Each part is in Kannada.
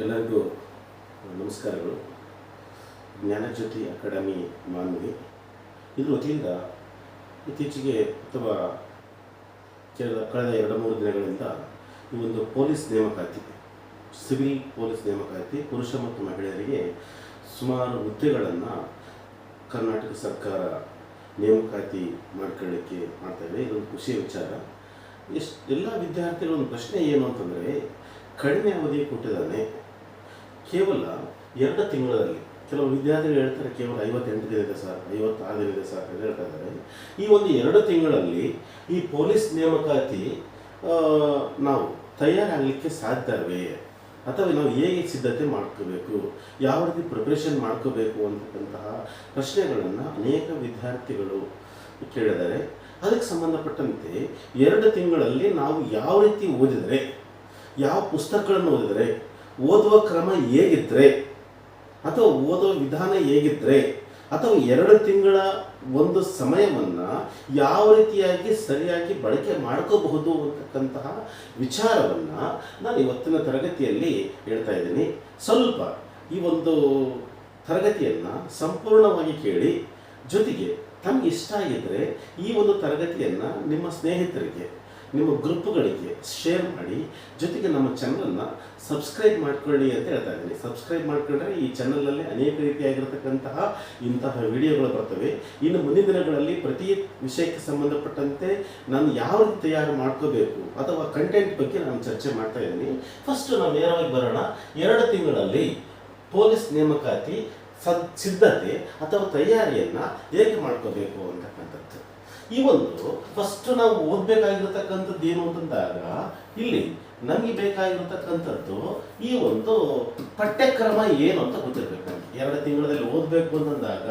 ಎಲ್ಲರಿಗೂ ನಮಸ್ಕಾರಗಳು. ಜ್ಞಾನಜ್ಯೋತಿ ಅಕಾಡೆಮಿ ಮಾನ್ವಿ ಇದ್ರ ವತಿಯಿಂದ ಇತ್ತೀಚೆಗೆ ಅಥವಾ ಕಳೆದ 2-3 ದಿನಗಳಿಂದ ಈ ಒಂದು ಪೊಲೀಸ್ ನೇಮಕಾತಿ, ಸಿವಿಲ್ ಪೊಲೀಸ್ ನೇಮಕಾತಿ ಪುರುಷ ಮತ್ತು ಮಹಿಳೆಯರಿಗೆ ಸುಮಾರು ಹುದ್ದೆಗಳನ್ನು ಕರ್ನಾಟಕ ಸರ್ಕಾರ ನೇಮಕಾತಿ ಮಾಡ್ಕೊಳ್ಳಿಕ್ಕೆ ಮಾಡ್ತಾಯಿದೆ. ಇದೊಂದು ಖುಷಿಯ ವಿಚಾರ. ಎಲ್ಲ ವಿದ್ಯಾರ್ಥಿಗಳ ಒಂದು ಪ್ರಶ್ನೆ ಏನು ಅಂತಂದರೆ, ಕಡಿಮೆ ಅವಧಿ ಕೊಟ್ಟಿದ್ದಾನೆ, ಕೇವಲ 2 ತಿಂಗಳಲ್ಲಿ. ಕೆಲವು ವಿದ್ಯಾರ್ಥಿಗಳು ಹೇಳ್ತಾರೆ ಕೇವಲ 58 ದಿನ ಇದೆ ಸರ್, 56 ದಿನ ಇದೆ ಸರ್ ಅಂತ ಹೇಳ್ತಾ ಇದ್ದಾರೆ. ಈ ಒಂದು 2 ತಿಂಗಳಲ್ಲಿ ಈ ಪೊಲೀಸ್ ನೇಮಕಾತಿ ನಾವು ತಯಾರಾಗಲಿಕ್ಕೆ ಸಾಧ್ಯವೇ, ಅಥವಾ ನಾವು ಹೇಗೆ ಸಿದ್ಧತೆ ಮಾಡ್ಕೋಬೇಕು, ಯಾವ ರೀತಿ ಪ್ರಿಪ್ರೇಷನ್ ಮಾಡ್ಕೋಬೇಕು ಅಂತಕ್ಕಂತಹ ಪ್ರಶ್ನೆಗಳನ್ನು ಅನೇಕ ವಿದ್ಯಾರ್ಥಿಗಳು ಕೇಳಿದ್ದಾರೆ. ಅದಕ್ಕೆ ಸಂಬಂಧಪಟ್ಟಂತೆ 2 ತಿಂಗಳಲ್ಲಿ ನಾವು ಯಾವ ರೀತಿ ಓದಿದರೆ, ಯಾವ ಪುಸ್ತಕಗಳನ್ನು ಓದಿದರೆ, ಓದುವ ಕ್ರಮ ಹೇಗಿದ್ದರೆ ಅಥವಾ ಓದೋ ವಿಧಾನ ಹೇಗಿದ್ದರೆ, ಅಥವಾ 2 ತಿಂಗಳ ಒಂದು ಸಮಯವನ್ನು ಯಾವ ರೀತಿಯಾಗಿ ಸರಿಯಾಗಿ ಬಳಕೆ ಮಾಡ್ಕೋಬಹುದು ಅಂತಕ್ಕಂತಹ ವಿಚಾರವನ್ನು ನಾನು ಇವತ್ತಿನ ತರಗತಿಯಲ್ಲಿ ಹೇಳ್ತಾ ಇದ್ದೀನಿ. ಸ್ವಲ್ಪ ಈ ಒಂದು ತರಗತಿಯನ್ನು ಸಂಪೂರ್ಣವಾಗಿ ಕೇಳಿ, ಜೊತೆಗೆ ತಮಗೆ ಇಷ್ಟ ಆಗಿದ್ದರೆ ಈ ಒಂದು ತರಗತಿಯನ್ನು ನಿಮ್ಮ ಸ್ನೇಹಿತರಿಗೆ, ನಿಮ್ಮ ಗ್ರೂಪ್ಗಳಿಗೆ ಶೇರ್ ಮಾಡಿ, ಜೊತೆಗೆ ನಮ್ಮ ಚಾನಲನ್ನು ಸಬ್ಸ್ಕ್ರೈಬ್ ಮಾಡ್ಕೊಳ್ಳಿ ಅಂತ ಹೇಳ್ತಾ ಇದ್ದೀನಿ. ಸಬ್ಸ್ಕ್ರೈಬ್ ಮಾಡ್ಕೊಂಡ್ರೆ ಈ ಚಾನಲಲ್ಲಿ ಅನೇಕ ರೀತಿಯಾಗಿರತಕ್ಕಂತಹ ಇಂತಹ ವಿಡಿಯೋಗಳು ಬರ್ತವೆ. ಇನ್ನು ಮುಂದಿನ ದಿನಗಳಲ್ಲಿ ಪ್ರತಿ ವಿಷಯಕ್ಕೆ ಸಂಬಂಧಪಟ್ಟಂತೆ ನಾನು ಯಾವ ರೀತಿ ತಯಾರು ಮಾಡ್ಕೋಬೇಕು ಅಥವಾ ಕಂಟೆಂಟ್ ಬಗ್ಗೆ ನಾನು ಚರ್ಚೆ ಮಾಡ್ತಾ ಇದ್ದೀನಿ. ಫಸ್ಟ್ ನಾವು ನೇರವಾಗಿ ಬರೋಣ. 2 ತಿಂಗಳಲ್ಲಿ ಪೊಲೀಸ್ ನೇಮಕಾತಿ ಸಿದ್ಧತೆ ಅಥವಾ ತಯಾರಿಯನ್ನು ಹೇಗೆ ಮಾಡ್ಕೋಬೇಕು ಅಂತಕ್ಕಂಥದ್ದು. ಈ ಒಂದು ಫಸ್ಟ್ ನಾವು ಓದಬೇಕಾಗಿರತಕ್ಕಂಥದ್ದು ಏನು ಅಂತಂದಾಗ, ಇಲ್ಲಿ ನಮಗೆ ಬೇಕಾಗಿರತಕ್ಕಂಥದ್ದು ಈ ಒಂದು ಪಠ್ಯಕ್ರಮ ಏನು ಅಂತ ಗೊತ್ತಿರಬೇಕು. ನಮಗೆ 2 ತಿಂಗಳಲ್ಲಿ ಓದಬೇಕು ಅಂತಂದಾಗ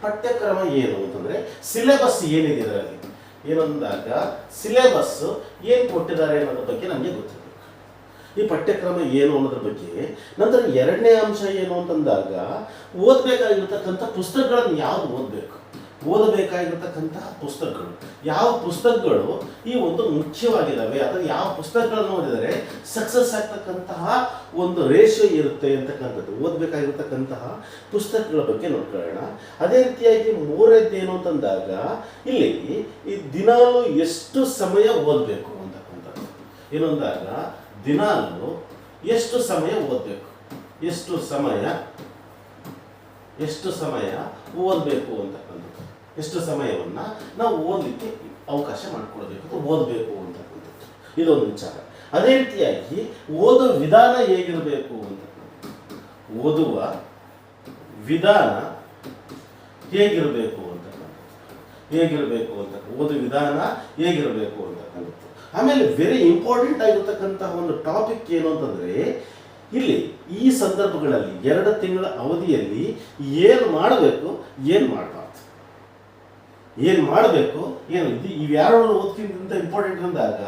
ಪಠ್ಯಕ್ರಮ ಏನು ಅಂತಂದರೆ ಸಿಲೆಬಸ್ ಏನಿದೆ, ಇದರಲ್ಲಿ ಏನು ಅಂದಾಗ ಸಿಲೆಬಸ್ ಏನು ಕೊಟ್ಟಿದ್ದಾರೆ ಅನ್ನೋದ್ರ ಬಗ್ಗೆ ನಮಗೆ ಗೊತ್ತಿರಬೇಕು. ಈ ಪಠ್ಯಕ್ರಮ ಏನು ಅನ್ನೋದ್ರ ಬಗ್ಗೆ. ನಂತರ 2ನೇ ಅಂಶ ಏನು ಅಂತಂದಾಗ, ಓದಬೇಕಾಗಿರ್ತಕ್ಕಂಥ ಪುಸ್ತಕಗಳನ್ನು ಯಾವುದು ಓದಬೇಕಾಗಿರ್ತಕ್ಕಂತಹ ಪುಸ್ತಕಗಳು, ಯಾವ ಪುಸ್ತಕಗಳು ಈ ಒಂದು ಮುಖ್ಯವಾಗಿದ್ದಾವೆ, ಅಥವಾ ಯಾವ ಪುಸ್ತಕಗಳನ್ನು ಓದಿದರೆ ಸಕ್ಸಸ್ ಆಗ್ತಕ್ಕಂತಹ ಒಂದು ರೇಷಿಯೋ ಇರುತ್ತೆ ಅಂತಕ್ಕಂಥದ್ದು, ಓದಬೇಕಾಗಿರ್ತಕ್ಕಂತಹ ಪುಸ್ತಕಗಳ ಬಗ್ಗೆ ನೋಡ್ಕೊಳ್ಳೋಣ. ಅದೇ ರೀತಿಯಾಗಿ 3ನೇದು ಏನು ಅಂತಂದಾಗ, ಇಲ್ಲಿ ಈ ದಿನಾಲು ಎಷ್ಟು ಸಮಯ ಓದಬೇಕು ಅಂತಕ್ಕಂಥದ್ದು. ಏನು ಅಂದಾಗ ದಿನಾಲು ಎಷ್ಟು ಸಮಯ ಓದಬೇಕು, ಎಷ್ಟು ಸಮಯ ಓದಬೇಕು ಅಂತಕ್ಕಂಥದ್ದು, ಎಷ್ಟು ಸಮಯವನ್ನು ನಾವು ಓದಲಿಕ್ಕೆ ಅವಕಾಶ ಮಾಡಿಕೊಡ್ಬೇಕು ಅಥವಾ ಓದಬೇಕು ಅಂತಕ್ಕಂಥದ್ದು, ಇದೊಂದು ವಿಚಾರ. ಅದೇ ರೀತಿಯಾಗಿ ಓದೋ ವಿಧಾನ ಹೇಗಿರಬೇಕು ಅಂತಕ್ಕಂಥದ್ದು, ಓದುವ ವಿಧಾನ ಹೇಗಿರಬೇಕು ಅಂತಕ್ಕಂಥದ್ದು, ಓದುವ ವಿಧಾನ ಹೇಗಿರಬೇಕು ಅಂತಕ್ಕಂಥದ್ದು. ಆಮೇಲೆ ವೆರಿ ಇಂಪಾರ್ಟೆಂಟ್ ಆಗಿರ್ತಕ್ಕಂತಹ ಒಂದು ಟಾಪಿಕ್ ಏನು ಅಂತಂದರೆ, ಇಲ್ಲಿ ಈ ಸಂದರ್ಭಗಳಲ್ಲಿ 2 ತಿಂಗಳ ಅವಧಿಯಲ್ಲಿ ಏನು ಮಾಡಬೇಕು, ಏನು ಮಾಡಬೇಕು, ಏನು ಇವ್ಯಾರು ಓದ್ಕಿಂತ ಇಂಪಾರ್ಟೆಂಟ್ ಅಂದಾಗ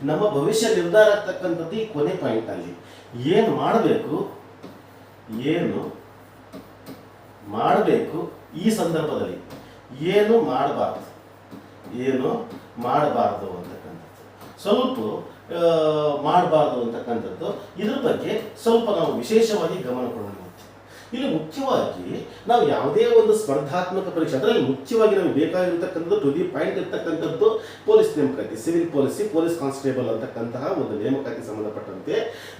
ನಮ್ಮ ಭವಿಷ್ಯ ನಿರ್ಧಾರ ಆಗ್ತಕ್ಕಂಥದ್ದು ಈ ಕೊನೆ ಪಾಯಿಂಟಲ್ಲಿ. ಏನು ಮಾಡಬೇಕು ಈ ಸಂದರ್ಭದಲ್ಲಿ, ಏನು ಮಾಡಬಾರ್ದು ಅಂತಕ್ಕಂಥದ್ದು, ಸ್ವಲ್ಪ ಮಾಡಬಾರ್ದು ಅಂತಕ್ಕಂಥದ್ದು. ಇದ್ರ ಬಗ್ಗೆ ಸ್ವಲ್ಪ ನಾವು ವಿಶೇಷವಾಗಿ ಗಮನ ಕೊಡೋಣ. ಇಲ್ಲಿ ಮುಖ್ಯವಾಗಿ ನಾವು ಯಾವುದೇ ಒಂದು ಸ್ಪರ್ಧಾತ್ಮಕ ಪರೀಕ್ಷೆ, ಅದರಲ್ಲಿ ಮುಖ್ಯವಾಗಿ ನಮಗೆ ಬೇಕಾಗಿರ್ತಕ್ಕಂಥದ್ದು ಟು ದಿ ಪಾಯಿಂಟ್ ಇರ್ತಕ್ಕಂಥದ್ದು ಪೊಲೀಸ್ ನೇಮಕಾತಿ, ಸಿವಿಲ್ ಪೊಲೀಸ್ ಕಾನ್ಸ್ಟೇಬಲ್ ಅಂತಕ್ಕಂತಹ ಒಂದು ನೇಮಕಾತಿ ಸಂಬಂಧಪಟ್ಟಂತೆ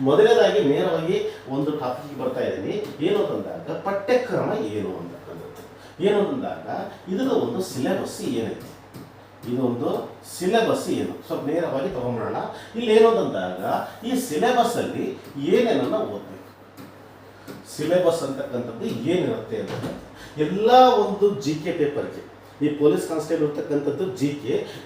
ಮೊದಲನೇದಾಗಿ ನೇರವಾಗಿ ಒಂದು ಟಾಪಿಕ್ ಬರ್ತಾ ಇದ್ದೀನಿ. ಏನು ಅಂತಂದಾಗ ಪಠ್ಯಕ್ರಮ ಏನು ಅಂತಕ್ಕಂಥದ್ದು. ಏನು ಅಂತಂದಾಗ ಇದರ ಒಂದು ಸಿಲೆಬಸ್ ಏನೈತಿ, ಇದೊಂದು ಸಿಲೆಬಸ್ ಏನು ಸ್ವಲ್ಪ ನೇರವಾಗಿ ತಗೊಂಡ್ಬಿಡೋಣ. ಇಲ್ಲಿ ಏನು ಅಂತಂದಾಗ ಈ ಸಿಲೆಬಸ್ ಅಲ್ಲಿ ಏನೇನನ್ನ ಓದಬೇಕು, ಸಿಲೆಬಸ್ ಅಂತಕ್ಕಂಥದ್ದು ಏನಿರುತ್ತೆ ಅಂತಕ್ಕಂಥದ್ದು. ಎಲ್ಲ ಒಂದು GK ಪೇಪರ್ಗೆ, ಈ ಪೊಲೀಸ್ ಕಾನ್ಸ್ಟೇಬಲ್ ಇರ್ತಕ್ಕಂಥದ್ದು GK,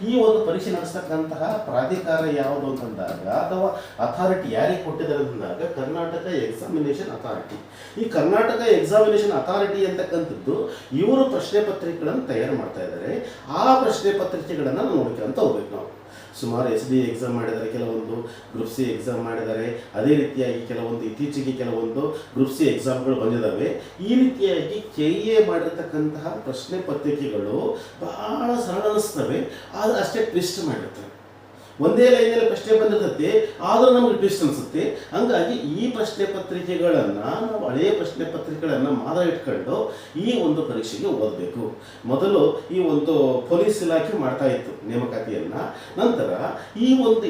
ಈ ಒಂದು ಪರೀಕ್ಷೆ ನಡೆಸ್ತಕ್ಕಂತಹ ಪ್ರಾಧಿಕಾರ ಯಾವುದು ಅಂತಂದಾಗ ಅಥವಾ ಅಥಾರಿಟಿ ಯಾರಿಗೆ ಕೊಟ್ಟಿದ್ದಾರೆ ಅಂತಂದಾಗ ಕರ್ನಾಟಕ ಎಕ್ಸಾಮಿನೇಷನ್ ಅಥಾರಿಟಿ. ಈ ಕರ್ನಾಟಕ ಎಕ್ಸಾಮಿನೇಷನ್ ಅಥಾರಿಟಿ ಅಂತಕ್ಕಂಥದ್ದು ಇವರು ಪ್ರಶ್ನೆ ಪತ್ರಿಕೆಗಳನ್ನು ತಯಾರು ಮಾಡ್ತಾ ಇದ್ದಾರೆ. ಆ ಪ್ರಶ್ನೆ ಪತ್ರಿಕೆಗಳನ್ನು ನಾವು ನೋಡ್ಕೊಂತ ಹೋಗ್ಬೇಕು. ನಾವು ಸುಮಾರು SDA ಎಕ್ಸಾಮ್ ಮಾಡಿದ್ದಾರೆ, ಕೆಲವೊಂದು ಗ್ರೂಪ್ C ಎಕ್ಸಾಮ್ ಮಾಡಿದ್ದಾರೆ. ಅದೇ ರೀತಿಯಾಗಿ ಇತ್ತೀಚೆಗೆ ಕೆಲವೊಂದು ಗ್ರೂಪ್ C ಎಕ್ಸಾಮ್ಗಳು ಬಂದಿದ್ದಾವೆ. ಈ ರೀತಿಯಾಗಿ KA ಮಾಡಿರ್ತಕ್ಕಂತಹ ಪ್ರಶ್ನೆ ಪತ್ರಿಕೆಗಳು ಬಹಳ ಸರಳ ಅನಿಸ್ತವೆ, ಆದರೆ ಅಷ್ಟೇ ಟ್ವಿಸ್ಟ್ ಮಾಡಿರ್ತಾರೆ. ಒಂದೇ ಲೈನಲ್ಲಿ ಪ್ರಶ್ನೆ ಬಂದಿರ್ತೈತಿ, ಆದರೂ ನಮಗೆ ಟ್ವಿಸ್ಟ್ ಅನಿಸುತ್ತೆ. ಹಂಗಾಗಿ ಈ ಪ್ರಶ್ನೆ ಪತ್ರಿಕೆಗಳನ್ನು ನಾವು ಹಳೆಯ ಪ್ರಶ್ನೆ ಪತ್ರಿಕೆಗಳನ್ನು ಮಾತ್ರ ಇಟ್ಕೊಂಡು ಈ ಒಂದು ಪರೀಕ್ಷೆಗೆ ಓದಬೇಕು. ಮೊದಲು ಈ ಒಂದು ಪೊಲೀಸ್ ಇಲಾಖೆ ಮಾಡ್ತಾ ಇತ್ತು ನೇಮಕಾತಿಯನ್ನು. ನಂತರ ಈ ಒಂದು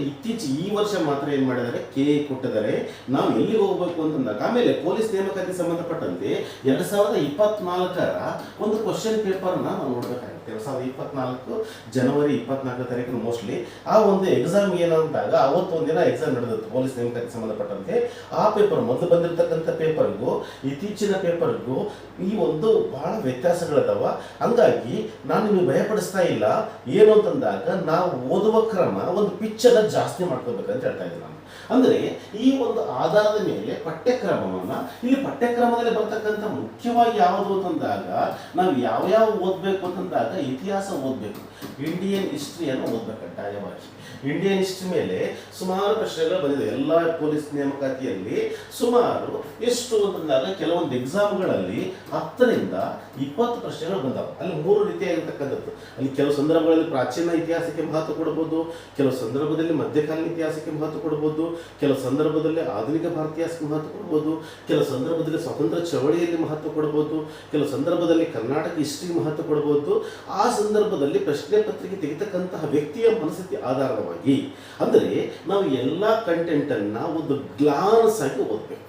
ಈ ವರ್ಷ ಮಾತ್ರ ಏನು ಮಾಡಿದ್ದಾರೆ, ಕೆ ಕೊಟ್ಟಿದ್ದಾರೆ. ನಾವು ಎಲ್ಲಿಗೆ ಹೋಗಬೇಕು ಅಂತಂದಾಗ ಆಮೇಲೆ ಪೊಲೀಸ್ ನೇಮಕಾತಿ ಸಂಬಂಧಪಟ್ಟಂತೆ 2024 ಒಂದು ಕ್ವಶನ್ ಪೇಪರ್ನ ನಾವು ನೋಡಬೇಕಾಗುತ್ತೆ. 2024 ಜನವರಿ 24 ಮೋಸ್ಟ್ಲಿ ಆ ಒಂದು ಎಕ್ಸಾಮ್ ಏನಂದಾಗ ಅವತ್ತು ಒಂದಿನ ಎಕ್ಸಾಮ್ ನಡೆದಿತ್ತು ಪೊಲೀಸ್ ನೇಮಕಾತಿ ಸಂಬಂಧಪಟ್ಟಂತೆ. ಆ ಪೇಪರ್ ಮೊದಲು ಬಂದಿರತಕ್ಕಂಥ ಪೇಪರ್ಗೂ ಇತ್ತೀಚಿನ ಪೇಪರ್ಗೂ ಈ ಒಂದು ಬಹಳ ವ್ಯತ್ಯಾಸಗಳಿದಾವ. ಹಂಗಾಗಿ ನಾನು ನಿಮಗೆ ಭಯಪಡಿಸ್ತಾ ಇಲ್ಲ. ಏನು ಅಂತಂದಾಗ ನಾವು ಓದುವ ಕ್ರಮ ಒಂದು ಪಿಚ್ಚನ್ನು ಜಾಸ್ತಿ ಮಾಡ್ಕೋಬೇಕಂತ ಹೇಳ್ತಾ ಇದ್ದೀನಿ ನಾನು. ಅಂದರೆ ಈ ಒಂದು ಆಧಾರದ ಮೇಲೆ ಪಠ್ಯಕ್ರಮವನ್ನು, ಇಲ್ಲಿ ಪಠ್ಯಕ್ರಮದಲ್ಲಿ ಬರ್ತಕ್ಕಂಥ ಮುಖ್ಯವಾಗಿ ಯಾವುದು ಅಂತಂದಾಗ ನಾವು ಯಾವ ಓದಬೇಕು ಅಂತಂದಾಗ ಇತಿಹಾಸ ಓದಬೇಕು, ಇಂಡಿಯನ್ ಹಿಸ್ಟ್ರಿಯನ್ನು ಓದಬೇಕು ಕಡ್ಡಾಯವಾಗಿ. ಇಂಡಿಯನ್ ಹಿಸ್ಟ್ರಿ ಮೇಲೆ ಸುಮಾರು ಪ್ರಶ್ನೆಗಳು ಬಂದಿದೆ ಎಲ್ಲ ಪೊಲೀಸ್ ನೇಮಕಾತಿಯಲ್ಲಿ. ಸುಮಾರು ಎಷ್ಟು ಅಂತಂದಾಗ ಕೆಲವೊಂದು ಎಕ್ಸಾಮ್ಗಳಲ್ಲಿ 10ರಿಂದ 20 ಪ್ರಶ್ನೆಗಳು ಬಂದಾವೆ. ಅಲ್ಲಿ 3 ರೀತಿಯಾಗಿರ್ತಕ್ಕಂಥದ್ದು. ಅಲ್ಲಿ ಕೆಲವು ಸಂದರ್ಭಗಳಲ್ಲಿ ಪ್ರಾಚೀನ ಇತಿಹಾಸಕ್ಕೆ ಮಹತ್ವ ಕೊಡಬಹುದು, ಕೆಲವು ಸಂದರ್ಭದಲ್ಲಿ ಮಧ್ಯಕಾಲೀನ ಇತಿಹಾಸಕ್ಕೆ ಮಹತ್ವ ಕೊಡಬಹುದು, ಕೆಲವು ಸಂದರ್ಭದಲ್ಲಿ ಆಧುನಿಕ ಭಾರತೀಯ ಇತಿಹಾಸಕ್ಕೆ ಮಹತ್ವ ಕೊಡಬಹುದು, ಕೆಲವು ಸಂದರ್ಭದಲ್ಲಿ ಸ್ವಾತಂತ್ರ್ಯ ಚಳವಳಿಯಲ್ಲಿ ಮಹತ್ವ ಕೊಡಬಹುದು, ಕೆಲವು ಸಂದರ್ಭದಲ್ಲಿ ಕರ್ನಾಟಕ ಹಿಸ್ಟ್ರಿ ಮಹತ್ವ ಕೊಡಬಹುದು. ಆ ಸಂದರ್ಭದಲ್ಲಿ ಪ್ರಶ್ನೆ ಪತ್ರಿಕೆ ತೆಗೆತಕ್ಕಂತಹ ವ್ಯಕ್ತಿಯ ಮನಸ್ಥಿತಿ ಆಧಾರವಾಗಿ, ಅಂದರೆ ನಾವು ಎಲ್ಲ ಕಂಟೆಂಟನ್ನು ಒಂದು ಗ್ಲಾನ್ಸ್ ಆಗಿ ಓದಬೇಕು.